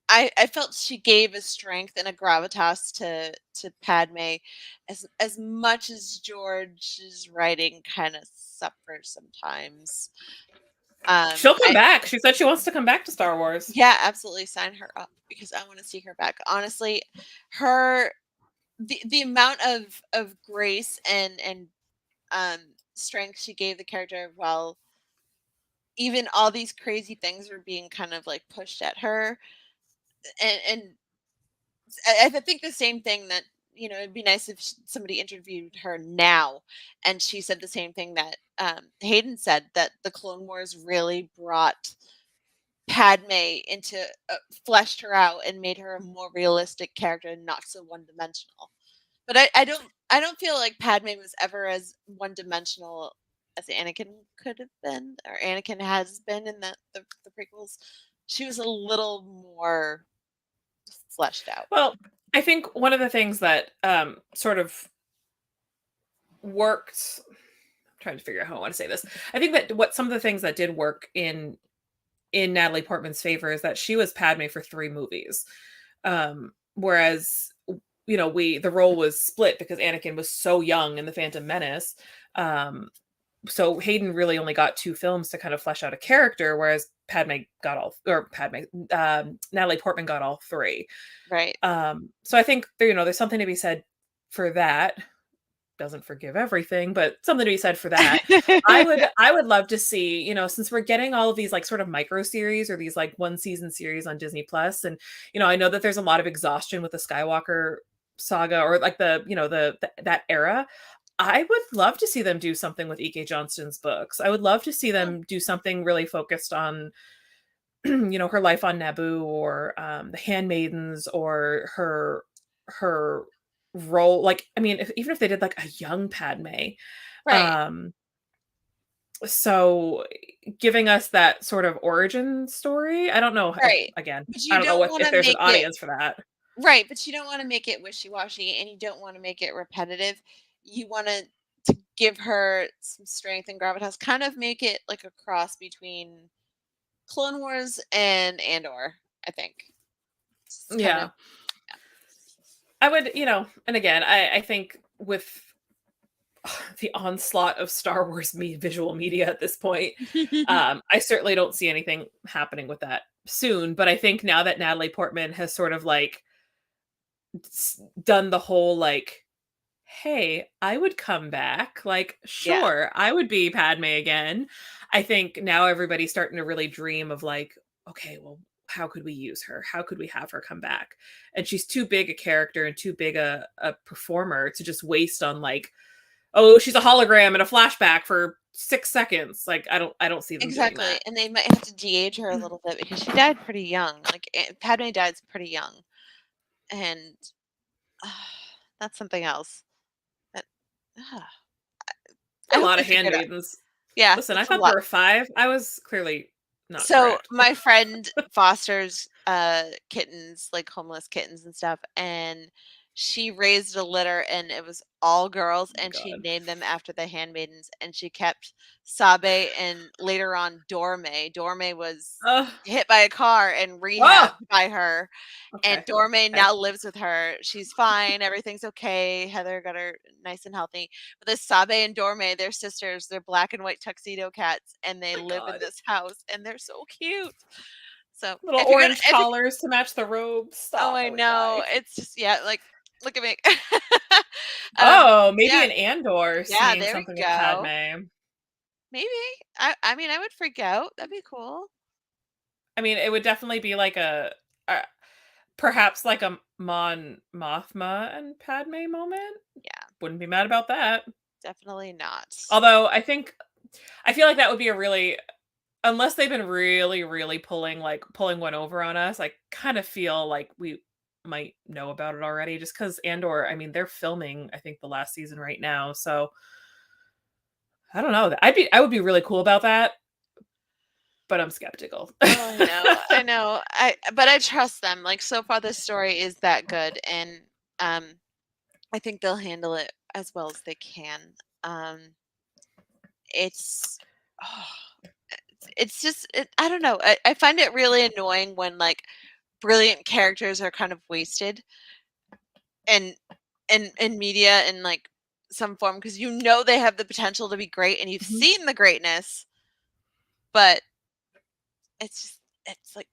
I felt she gave a strength and a gravitas to Padme, as much as George's writing kind of suffers sometimes. She'll come back. She said she wants to come back to Star Wars. Yeah, absolutely, sign her up because I want to see her back. Honestly, the amount of grace and strength she gave the character while even all these crazy things were being kind of like pushed at her, and I think the same thing that, it'd be nice if somebody interviewed her now, and she said the same thing that Hayden said, that the Clone Wars really brought Padme into fleshed her out and made her a more realistic character and not so one dimensional. But I don't feel like Padme was ever as one dimensional as Anakin could have been, or Anakin has been in the prequels. She was a little more fleshed out. Well, I think one of the things that sort of worked, I'm trying to figure out how I want to say this. I think that what some of the things that did work in Natalie Portman's favor is that she was Padme for 3 movies. Whereas the role was split because Anakin was so young in The Phantom Menace. So Hayden really only got 2 films to kind of flesh out a character, whereas Natalie Portman got all 3. Right. So I think there's something to be said for that. Doesn't forgive everything, but something to be said for that. I would love to see, since we're getting all of these like sort of micro series or these like 1 season series on Disney Plus, and I know that there's a lot of exhaustion with the Skywalker saga, or like that era. I would love to see them do something with E.K. Johnston's books. I would love to see them do something really focused on her life on Naboo, or the Handmaidens, or her role. Like, I mean, even if they did like a young Padme, Right. So giving us that sort of origin story. I don't know. Right. Again, But I you don't know don't want if to there's an make it audience for that. right, but you don't want to make it wishy-washy, and you don't want to make it repetitive. You want to give her some strength and gravitas, kind of make it like a cross between Clone Wars and Andor, I think. It's kind Yeah. of I would, and again, I think with the onslaught of Star Wars visual media at this point, I certainly don't see anything happening with that soon. But I think now that Natalie Portman has sort of like done the whole like, hey, I would come back. Like, yeah. sure, I would be Padme again. I think now everybody's starting to really dream of like, okay, well, how could we use her? How could we have her come back? And she's too big a character and too big a performer to just waste on like, oh, she's a hologram in a flashback for 6 seconds. Like, I don't see them doing Exactly. that. And they might have to de-age her a little bit because she died pretty young. Like Padme died pretty young. And that's something else. That I A hope lot they of figure it out. handmaidens. Yeah, Listen, I that's a thought there lot. were 5. I was clearly not So correct. my friend fosters kittens, like homeless kittens and stuff, and she raised a litter and it was all girls, Oh my and she God. named them after the handmaidens, and she kept Sabe and later on Dorme. Dorme was Oh, hit by a car and rehabbed oh, by her, and okay. Dorme Okay. now lives with her. She's fine. Everything's okay. Heather got her nice and healthy. But this Sabe and Dorme, they're sisters. They're black and white tuxedo cats, and they Oh my live in God. this house, and they're so cute. So Little if you're gonna, orange collars to match the robe. oh, Stop. I I would know. die. It's just like look at me. Oh, maybe Yeah, an Andor yeah. seeing There something we with go. Padme. Maybe. I mean, I would freak out. That'd be cool. I mean, it would definitely be like a perhaps like a Mon Mothma and Padme moment. Yeah, Wouldn't be mad about that. definitely not. Although I feel like that would be a really, unless they've been really, really pulling one over on us, I kind of feel like we might know about it already, just because Andor, I mean, they're filming, I think, the last season right now. So I don't know. I would be really cool about that, but I'm skeptical. Oh, I know. I know. But I trust them. Like so far this story is that good, and um I think they'll handle it as well as they can. Um it's oh, it's just I don't know. I find it really annoying when like brilliant characters are kind of wasted and in media in like some form because they have the potential to be great and you've Mhm. seen the greatness, but it's like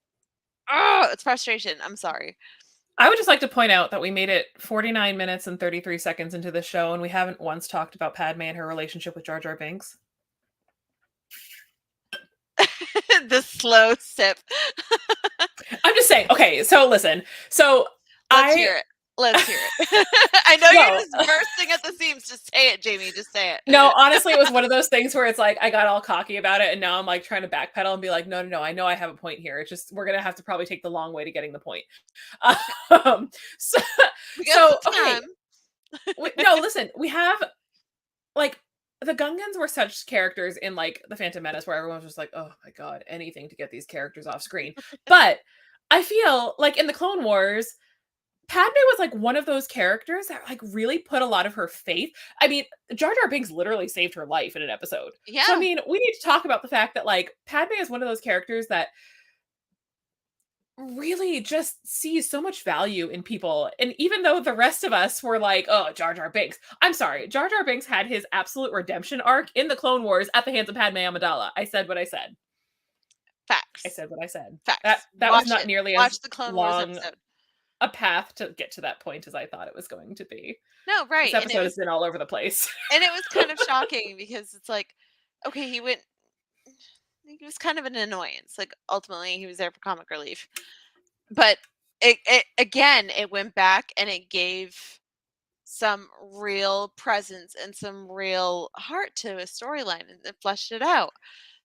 oh, it's frustration. I'm sorry. I would just like to point out that we made it 49 minutes and 33 seconds into the show, and we haven't once talked about Padme and her relationship with Jar Jar Binks. The slow sip. I'm just saying. Okay, so listen. So Let's hear it. Let's hear it. I know you're just bursting at the seams. Just say it, Jamie. Just say it. No, honestly, it was one of those things where it's like I got all cocky about it, and now I'm like trying to backpedal and be like, no, I know I have a point here. It's just we're gonna have to probably take the long way to getting the point. So, We got some okay. time. No, listen, we have like the Gungans were such characters in like the Phantom Menace where everyone was just like, oh my god, anything to get these characters off screen. But I feel like in the Clone Wars, Padme was like one of those characters that like really put a lot of her faith. I mean, Jar Jar Binks literally saved her life in an episode. Yeah. So I mean, we need to talk about the fact that like Padme is one of those characters that really just sees so much value in people. And even though the rest of us were like, oh, Jar Jar Binks. I'm sorry. Jar Jar Binks had his absolute redemption arc in the Clone Wars at the hands of Padme Amidala. I said what I said. Facts. I said what I said. Facts. That was not nearly as the Clone long Wars episode. a path to get to that point as I thought it was going to be. No, right. This episode has been all over the place. And it was kind of shocking because it's like, okay, he was kind of an annoyance. Like ultimately he was there for comic relief. But it went back and it gave some real presence and some real heart to a storyline and it fleshed it out.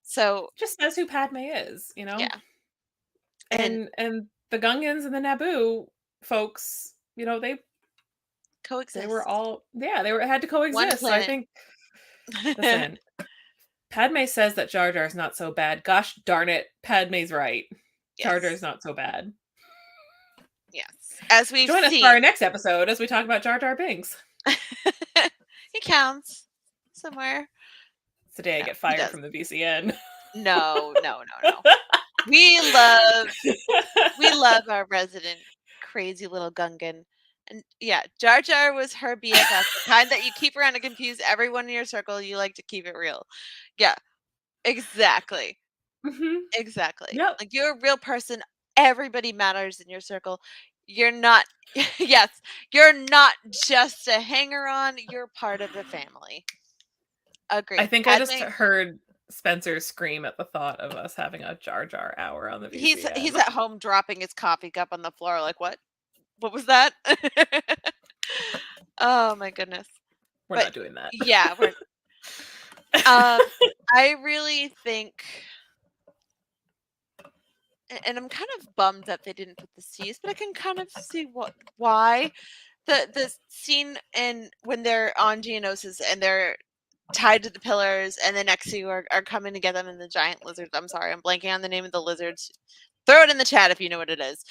So just says who Padme is, you know? Yeah. And the Gungans and the Naboo folks, you know, they coexist. They were all they had to coexist. So I think listen, Padme says that Jar Jar's not so bad. Gosh darn it, Padme's right. Yes. Jar Jar's not so bad. Yes. As we've Join us for our next episode as we talk about Jar Jar Binks. He counts somewhere. It's the day I get fired from the BCN. No. We love our resident crazy little Gungan. And yeah, Jar Jar was her BFF, the kind that you keep around to confuse everyone in your circle. You like to keep it real. Yeah, exactly. Mm-hmm. Exactly. Yep. Like you're a real person. Everybody matters in your circle. You're not, yes, you're not just a hanger-on. You're part of the family. Agreed. I think I just heard Spencer scream at the thought of us having a Jar Jar hour on the VCN. He's at home dropping his coffee cup on the floor like, what? What was that? Oh my goodness. We're not doing that. Yeah. I really think, and I'm kind of bummed that they didn't put the C's, but I can kind of see why. The scene when they're on Geonosis and they're tied to the pillars and the Nexu are coming to get them in the giant lizards. I'm sorry, I'm blanking on the name of the lizards. Throw it in the chat if you know what it is.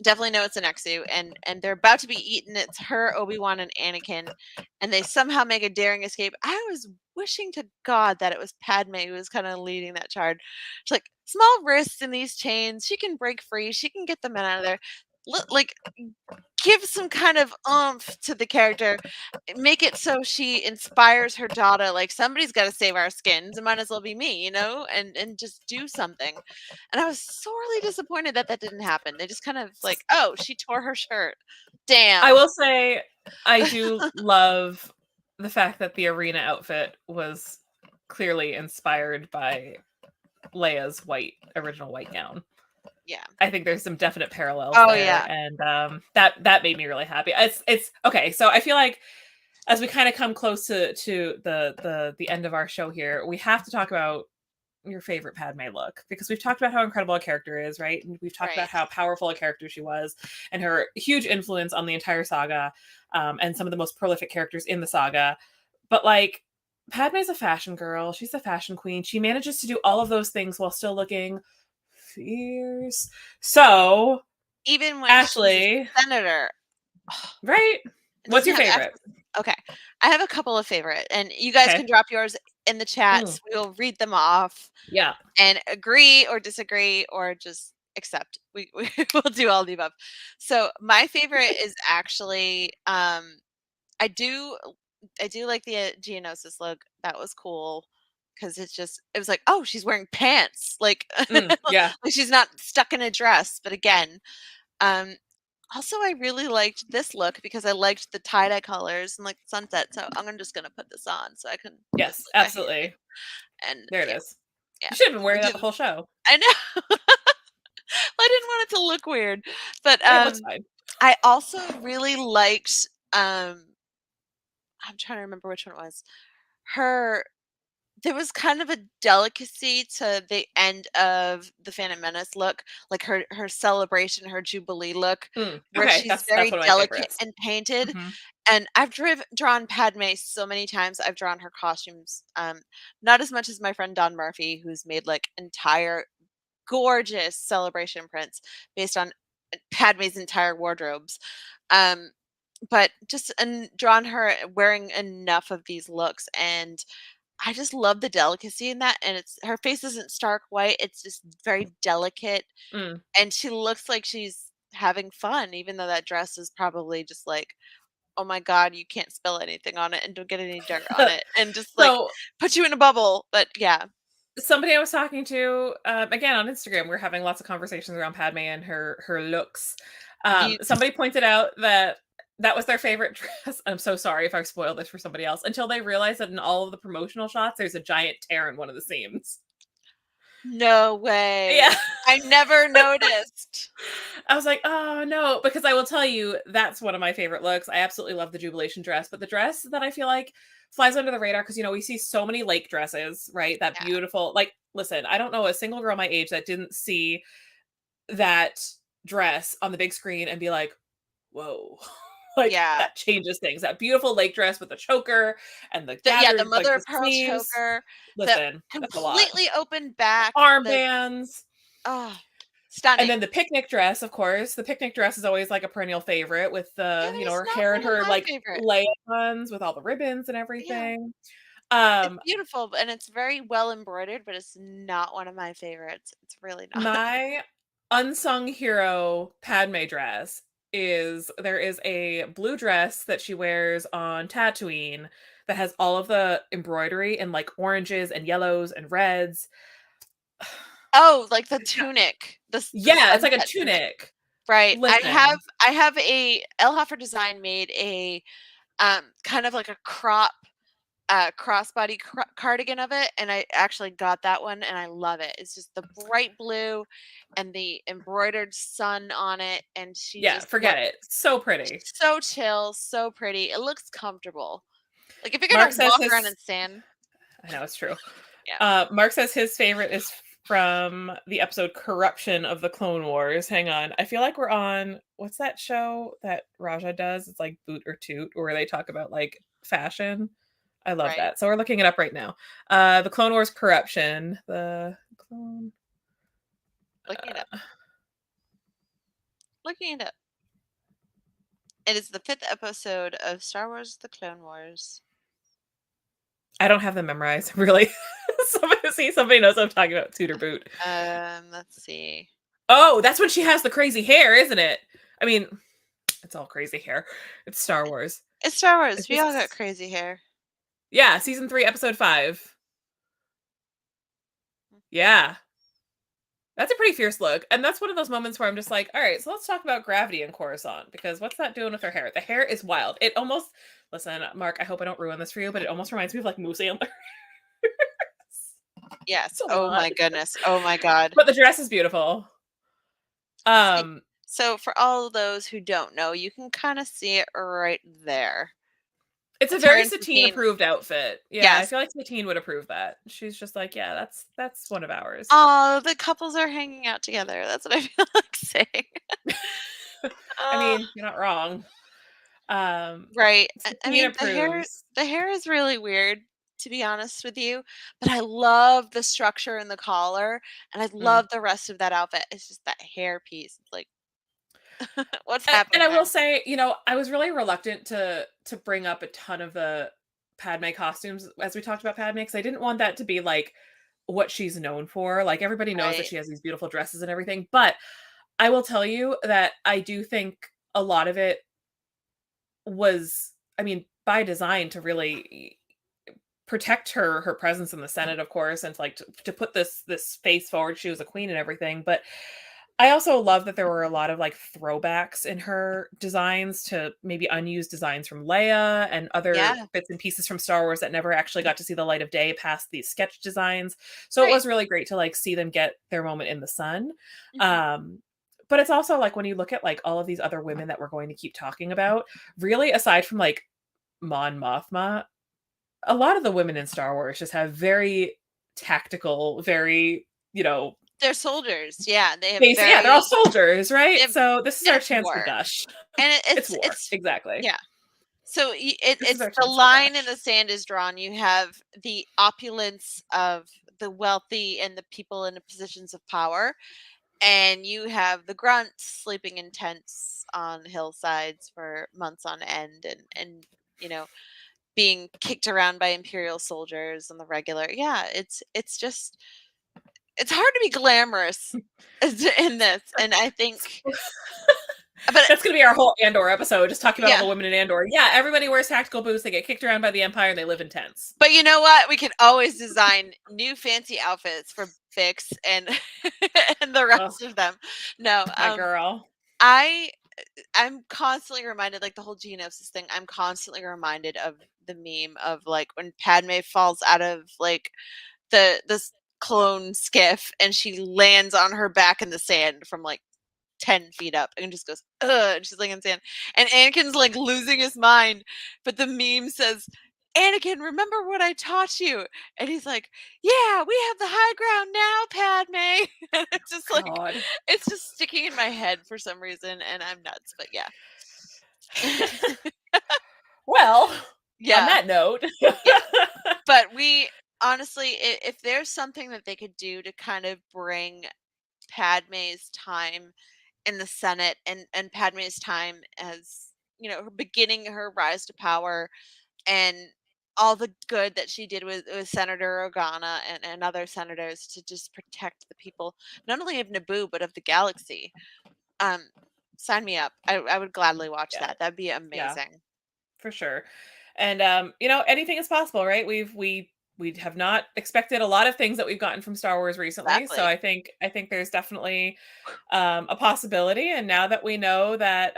Definitely know it's an Nexu, and they're about to be eaten. It's her, Obi-Wan, and Anakin, and they somehow make a daring escape. I was wishing to God that it was Padme who was kind of leading that charge. She's like, small wrists in these chains. She can break free. She can get them out of there. Like, give some kind of oomph to the character. Make it so she inspires her daughter. Like, somebody's got to save our skins. It might as well be me, you know, and just do something. And I was sorely disappointed that didn't happen. They just kind of like, oh, she tore her shirt. Damn. I will say, I do love the fact that the arena outfit was clearly inspired by Leia's original white gown. Yeah, I think there's some definite parallels. Oh there, yeah, and that made me really happy. It's okay. So I feel like as we kind of come close to the end of our show here, we have to talk about your favorite Padme look, because we've talked about how incredible a character is, right? And we've talked about how powerful a character she was and her huge influence on the entire saga, and some of the most prolific characters in the saga. But like, Padme's a fashion girl. She's a fashion queen. She manages to do all of those things while still looking fierce. So even when Ashley, she's a senator, right? What's your favorite? Okay, I have a couple of favorite, and you guys can drop yours in the chats. We'll read them off. Yeah, and agree or disagree or just accept. We will do all the above. So my favorite is actually, I do like the Geonosis look. That was cool. Because it was like, oh, she's wearing pants. Like, yeah. like she's not stuck in a dress. But again, also I really liked this look because I liked the tie-dye colors and like sunset. So I'm just going to put this on so I can. Yes, absolutely. And there it is. Yeah. You should have been wearing I that the didn't. whole show. I know. I didn't want it to look weird. But It looks fine. I also really liked I'm trying to remember which one it was. Her There was kind of a delicacy to the end of the Phantom Menace look, like her celebration, her jubilee look, where Okay, she's that's very one of my delicate favorites. and painted. Mhm. And I've drawn Padme so many times. I've drawn her costumes, not as much as my friend Don Murphy, who's made like entire gorgeous celebration prints based on Padme's entire wardrobes. Um, but just drawn her wearing enough of these looks, and I just love the delicacy in that. And it's her face isn't stark white; it's just very delicate, Mm. and she looks like she's having fun, even though that dress is probably just like, oh my god, you can't spill anything on it and don't get any dirt on it, and just like So put you in a bubble. But yeah, somebody I was talking to, again on Instagram, we're having lots of conversations around Padme and her looks. you Somebody pointed out that that was their favorite dress. I'm so sorry if I spoiled this for somebody else until they realized that in all of the promotional shots, there's a giant tear in one of the seams. no way. Yeah. I never noticed. I was like, oh no, because I will tell you, that's one of my favorite looks. I absolutely love the Jubilation dress, but the dress that I feel like flies under the radar because we see so many lake dresses, right? That Yeah. beautiful, like, listen, I don't know a single girl my age that didn't see that dress on the big screen and be like, whoa. Like Yeah. that changes things. That beautiful lake dress with the choker and the The gathered, like mother the of pearl sleeves. choker, the Listen, that's a lot. completely open back, the Armbands. oh, And stunning. then the picnic dress, of course. The picnic dress is always like a perennial favorite with Yeah, the, that is her not hair and one of her my like favorite. Leia buns with all the ribbons and Yeah, everything. it's Um, beautiful and it's very well embroidered, but it's not one of my favorites. It's really not. my unsung hero Padme dress is there is a blue dress that she wears on Tatooine that has all of the embroidery in like oranges and yellows and reds. Oh, like the It's got tunic, the Yeah, it's like a sunset tunic. tunic. Right. Listen, I have a Elhoffer Design made a kind of like a crop crossbody cardigan of it, and I actually got that one and I love it. It's just the bright blue and the embroidered sun on it, and she yeah, just forget looks it. So pretty. so chill, so pretty. It looks comfortable. Like if you're Mark gonna says walk around his in sand, I know it's true. yeah, Mark says his favorite is from the episode Corruption of the Clone Wars. Hang on. I feel like we're on what's that show that Raja does? It's like Boot or Toot, where they talk about like fashion. I love right. that. So we're looking it up right now. The Clone Wars Corruption. The clone Looking it up. Looking it up. It is the 5th episode of Star Wars: The Clone Wars. I don't have them memorized, really. Somebody knows what I'm talking about, Toot or Boot. Let's see. Oh, that's when she has the crazy hair, isn't it? I mean, it's all crazy hair. It's Star Wars. It's Star Wars. Is We all got this crazy hair. Yeah, season 3, episode 5. Yeah. That's a pretty fierce look. And that's one of those moments where I'm just like, all right, so let's talk about gravity in Coruscant because what's that doing with her hair? The hair is wild. It almost, listen, Mark, I hope I don't ruin this for you, but it almost reminds me of like moose antlers. Yes. It's a Oh lot. my goodness. Oh my god. But the dress is beautiful. See, Um, so for all of those who don't know, you can kind of see it right there. it's a It's her very and Satine Satine. approved outfit. Yeah, I Yes. feel like Satine would approve that. She's just like, yeah, that's one of ours. Oh, the couples are hanging out together. That's what I feel like saying. I Oh, mean, you're not wrong. right. I Satine mean, approves. the hair is really weird, to be honest with you. But I love the structure and the collar, and I Mm. love the rest of that outfit. It's just that hair piece. It's like, what's And happening I there? will say, I was really reluctant to bring up a ton of the Padme costumes as we talked about Padme because I didn't want that to be like what she's known for. Like everybody knows that Right. she has these beautiful dresses and everything, but I will tell you that I do think a lot of it was, I mean, by design to really protect her presence in the Senate, of course, and to put this face forward. She was a queen and everything, but I also love that there were a lot of like throwbacks in her designs to maybe unused designs from Leia and other Yeah, bits and pieces from Star Wars that never actually got to see the light of day past these sketch designs. So it right. was really great to like see them get their moment in the sun. Mhm. Um, but it's also like when you look at like all of these other women that we're going to keep talking about, really aside from like Mon Mothma, a lot of the women in Star Wars just have very tactical, very, you know, They're soldiers. Yeah, they have basic, yeah, they're all very soldiers, they right? have, So this is and our it's chance to war, gush. and It's war, it's exactly. yeah. So This is it's our the chance to line in gush. the sand is drawn. You have the opulence of the wealthy and the people in the positions of power, and you have the grunts sleeping in tents on hillsides for months on end, and you know being kicked around by imperial soldiers on the regular. Yeah, it's just it's hard to be glamorous in this, and I think, but That's gonna be our whole Andor episode, just talking about all yeah. the women in Andor. Yeah, everybody wears tactical boots, they get kicked around by the Empire, and they live in tents. But you know what? We can always design new fancy outfits for Bix and and the Oh, rest of them. No, my girl. I I'm constantly reminded, like the whole Geonosis thing. I'm constantly reminded of the meme of like when Padme falls out of like this clone skiff and she lands on her back in the sand from like 10 feet up and just goes, ugh, and she's like in sand. And Anakin's like losing his mind. But the meme says, Anakin, remember what I taught you? And he's like, yeah, we have the high ground now, Padme. And it's just like, God. it's just sticking in my head for some reason. And I'm nuts. But yeah. Well, on Yeah. that note. Yeah. But we honestly, if there's something that they could do to kind of bring Padme's time in the Senate and Padme's time as her beginning her rise to power and all the good that she did with Senator Organa and other senators to just protect the people not only of Naboo but of the galaxy. Um, sign me up. I would gladly watch Yeah, that. That'd be yeah, amazing. for sure. And anything is possible, right? We have not expected a lot of things that we've gotten from Star Wars recently. So Exactly. I think there's definitely a possibility. And now that we know that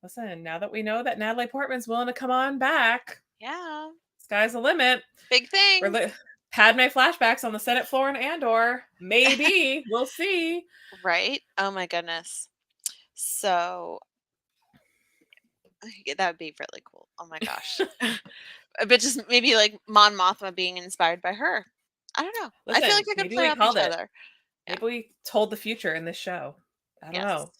listen, now that we know that Natalie Portman's willing to come on back, Yeah. sky's the limit. Big We're things. Padme flashbacks on the Senate floor in Andor. Maybe we'll see. Right? Oh my goodness. So yeah, that would be really cool. Oh my gosh. But just maybe like Mon Mothma being inspired by her. I don't know. I feel like Listen, they could maybe play we off each called it. other. Yeah. Maybe we told the future in this show. I don't Yes. know.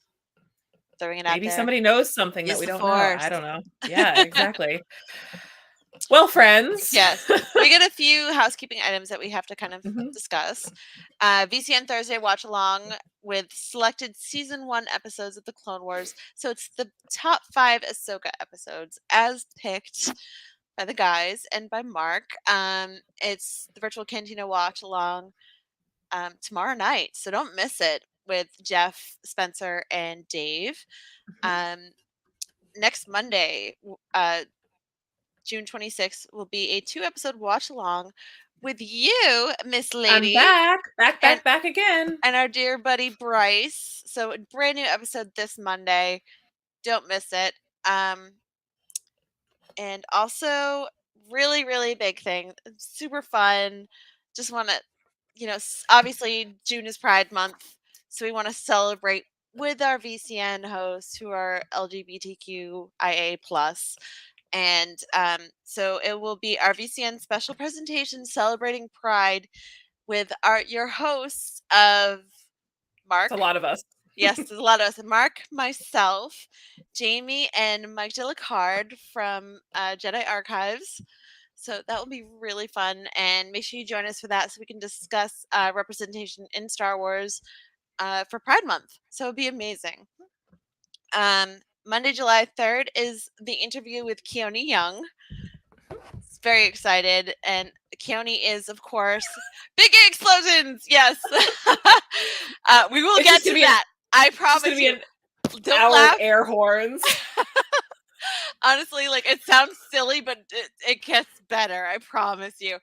Throwing it out Maybe there. somebody knows something that Use we the don't know. force. I don't know. Yeah, exactly. Well, friends. Yes. We get a few housekeeping items that we have to kind of Mhm. discuss. VCN Thursday watch along with selected season 1 episodes of the Clone Wars. So it's the top 5 Ahsoka episodes as picked by the guys and by Mark. It's the virtual Cantina watch along tomorrow night. So don't miss it with Jeff, Spencer, and Dave. Mhm. Next Monday, June 26th, will be a 2-episode watch along with you, Miss I'm Lady, back. Back, and back, back again. our dear buddy Bryce. So a brand new episode this Monday. Don't miss it. And also really, really big thing. Super fun. Just want to, obviously June is Pride Month, so we want to celebrate with our VCN hosts who are LGBTQIA plus. And so it will be our VCN special presentation celebrating Pride with your hosts of It's a Mark. lot of us. Yes, there's a lot of us. Mark, myself, Jamie, and Mike Delicard from Jedi Archives. So that will be really fun. And make sure you join us for that so we can discuss representation in Star Wars for Pride Month. So it'll be amazing. Monday, July 3rd is the interview with Keone Young. Very excited. And Keone is, of course, big explosions. Yes. We will It's get just to gonna be that. I it's just gonna promise be you. an Don't hour of laugh. air horns. Honestly, like it sounds silly, but it gets better. I promise you.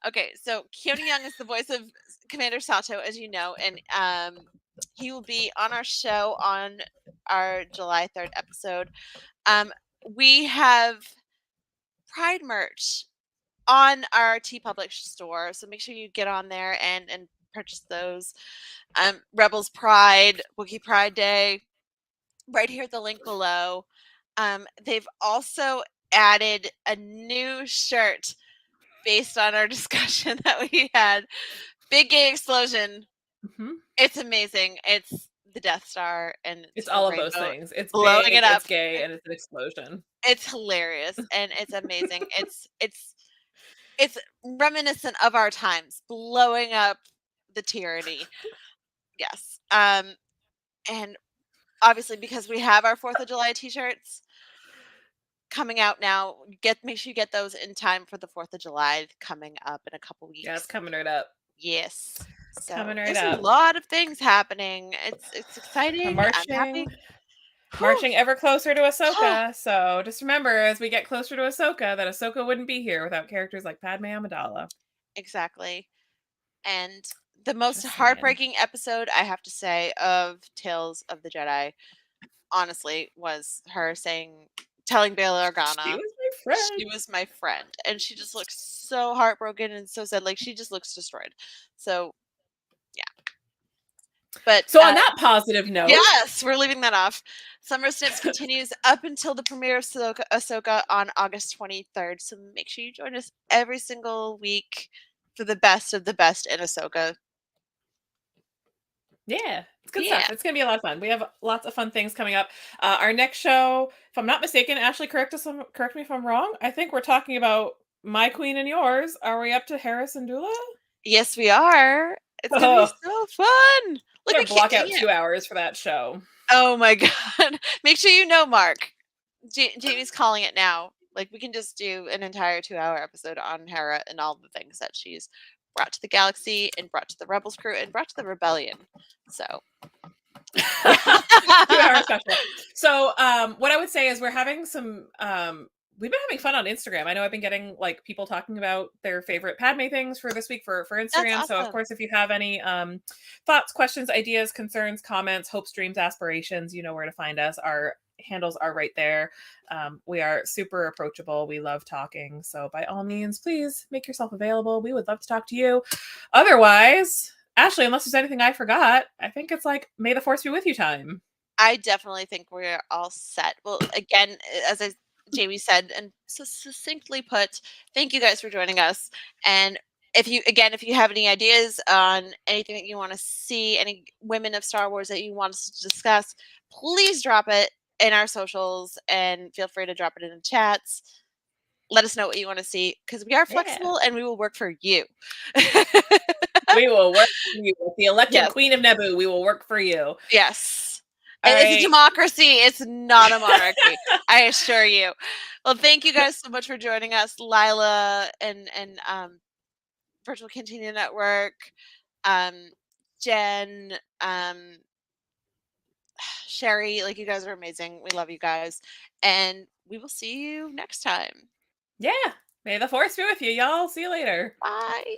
Okay, so Keone Young is the voice of Commander Sato, as you know, and He will be on our show on our July 3rd episode. We have Pride merch on our TeePublic store, so make sure you get on there and purchase those. Rebels Pride, Wookiee Pride Day, right here at the link below. They've also added a new shirt based on our discussion that we had. Big gay explosion. Mm-hmm. It's amazing. It's the Death Star and It's a all of rainbow those things. It's blowing big, it up. it's gay, and it's an explosion. It's hilarious and it's amazing. It's reminiscent of our times, blowing up the tyranny. Yes. And obviously because we have our 4th of July t-shirts coming out now, make sure you get those in time for the 4th of July coming up in a couple weeks. Yeah, it's coming right up. Yes. So coming right there's up. a lot of things happening. It's exciting. I'm happy. Marching ever closer to Ahsoka. So just remember, as we get closer to Ahsoka, that Ahsoka wouldn't be here without characters like Padme Amidala. Exactly. And the most heartbreaking episode, I have to say, of Tales of the Jedi, honestly, was her telling Bail Organa, she was my friend. She was my friend. And she just looks so heartbroken and so sad. Like, she just looks destroyed. So, yeah. But so on that positive note, yes, we're leaving that off. Summer Snips continues up until the premiere of Ahsoka on August 23rd. So make sure you join us every single week for the best of the best in Ahsoka. Yeah, it's good stuff. It's going to be a lot of fun. We have lots of fun things coming up. Our next show, if I'm not mistaken, Ashley, correct me if I'm wrong. I think we're talking about My Queen and Yours. Are we up to Hera Syndulla? Yes, we are. It's going to be so fun. We're going to block out 2 hours for that show. Oh my God. Make sure you know, Mark. Jamie's calling it now. Like, we can just do an entire 2-hour episode on Hera and all the things that she's brought to the galaxy and brought to the Rebels crew and brought to the rebellion. So 2-hour special. So what I would say is we're having some we've been having fun on Instagram. I know I've been getting like people talking about their favorite Padme things for this week for Instagram. Awesome. So of course, if you have any thoughts, questions, ideas, concerns, comments, hopes, dreams, aspirations, you know where to find us. Our handles are right there. We are super approachable. We love talking. So by all means, please make yourself available. We would love to talk to you. Otherwise, Ashley, unless there's anything I forgot, I think it's like May the Force be with you time. I definitely think we're all set. Well, again, as Jamie said, and so succinctly put, thank you guys for joining us. And if you have any ideas on anything that you want to see, any women of Star Wars that you want us to discuss, please drop it in our socials and feel free to drop it in the chats. Let us know what you want to see because we are flexible and we will work for you. We will work for you. The elected Queen of Naboo, we will work for you. Yes. It's a democracy. It's not a monarchy. I assure you. Well, thank you guys so much for joining us, Lila and Virtual Cantina Network, Jen, Sherry. Like, you guys are amazing. We love you guys, and we will see you next time. Yeah. May the Force be with you, y'all. See you later. Bye.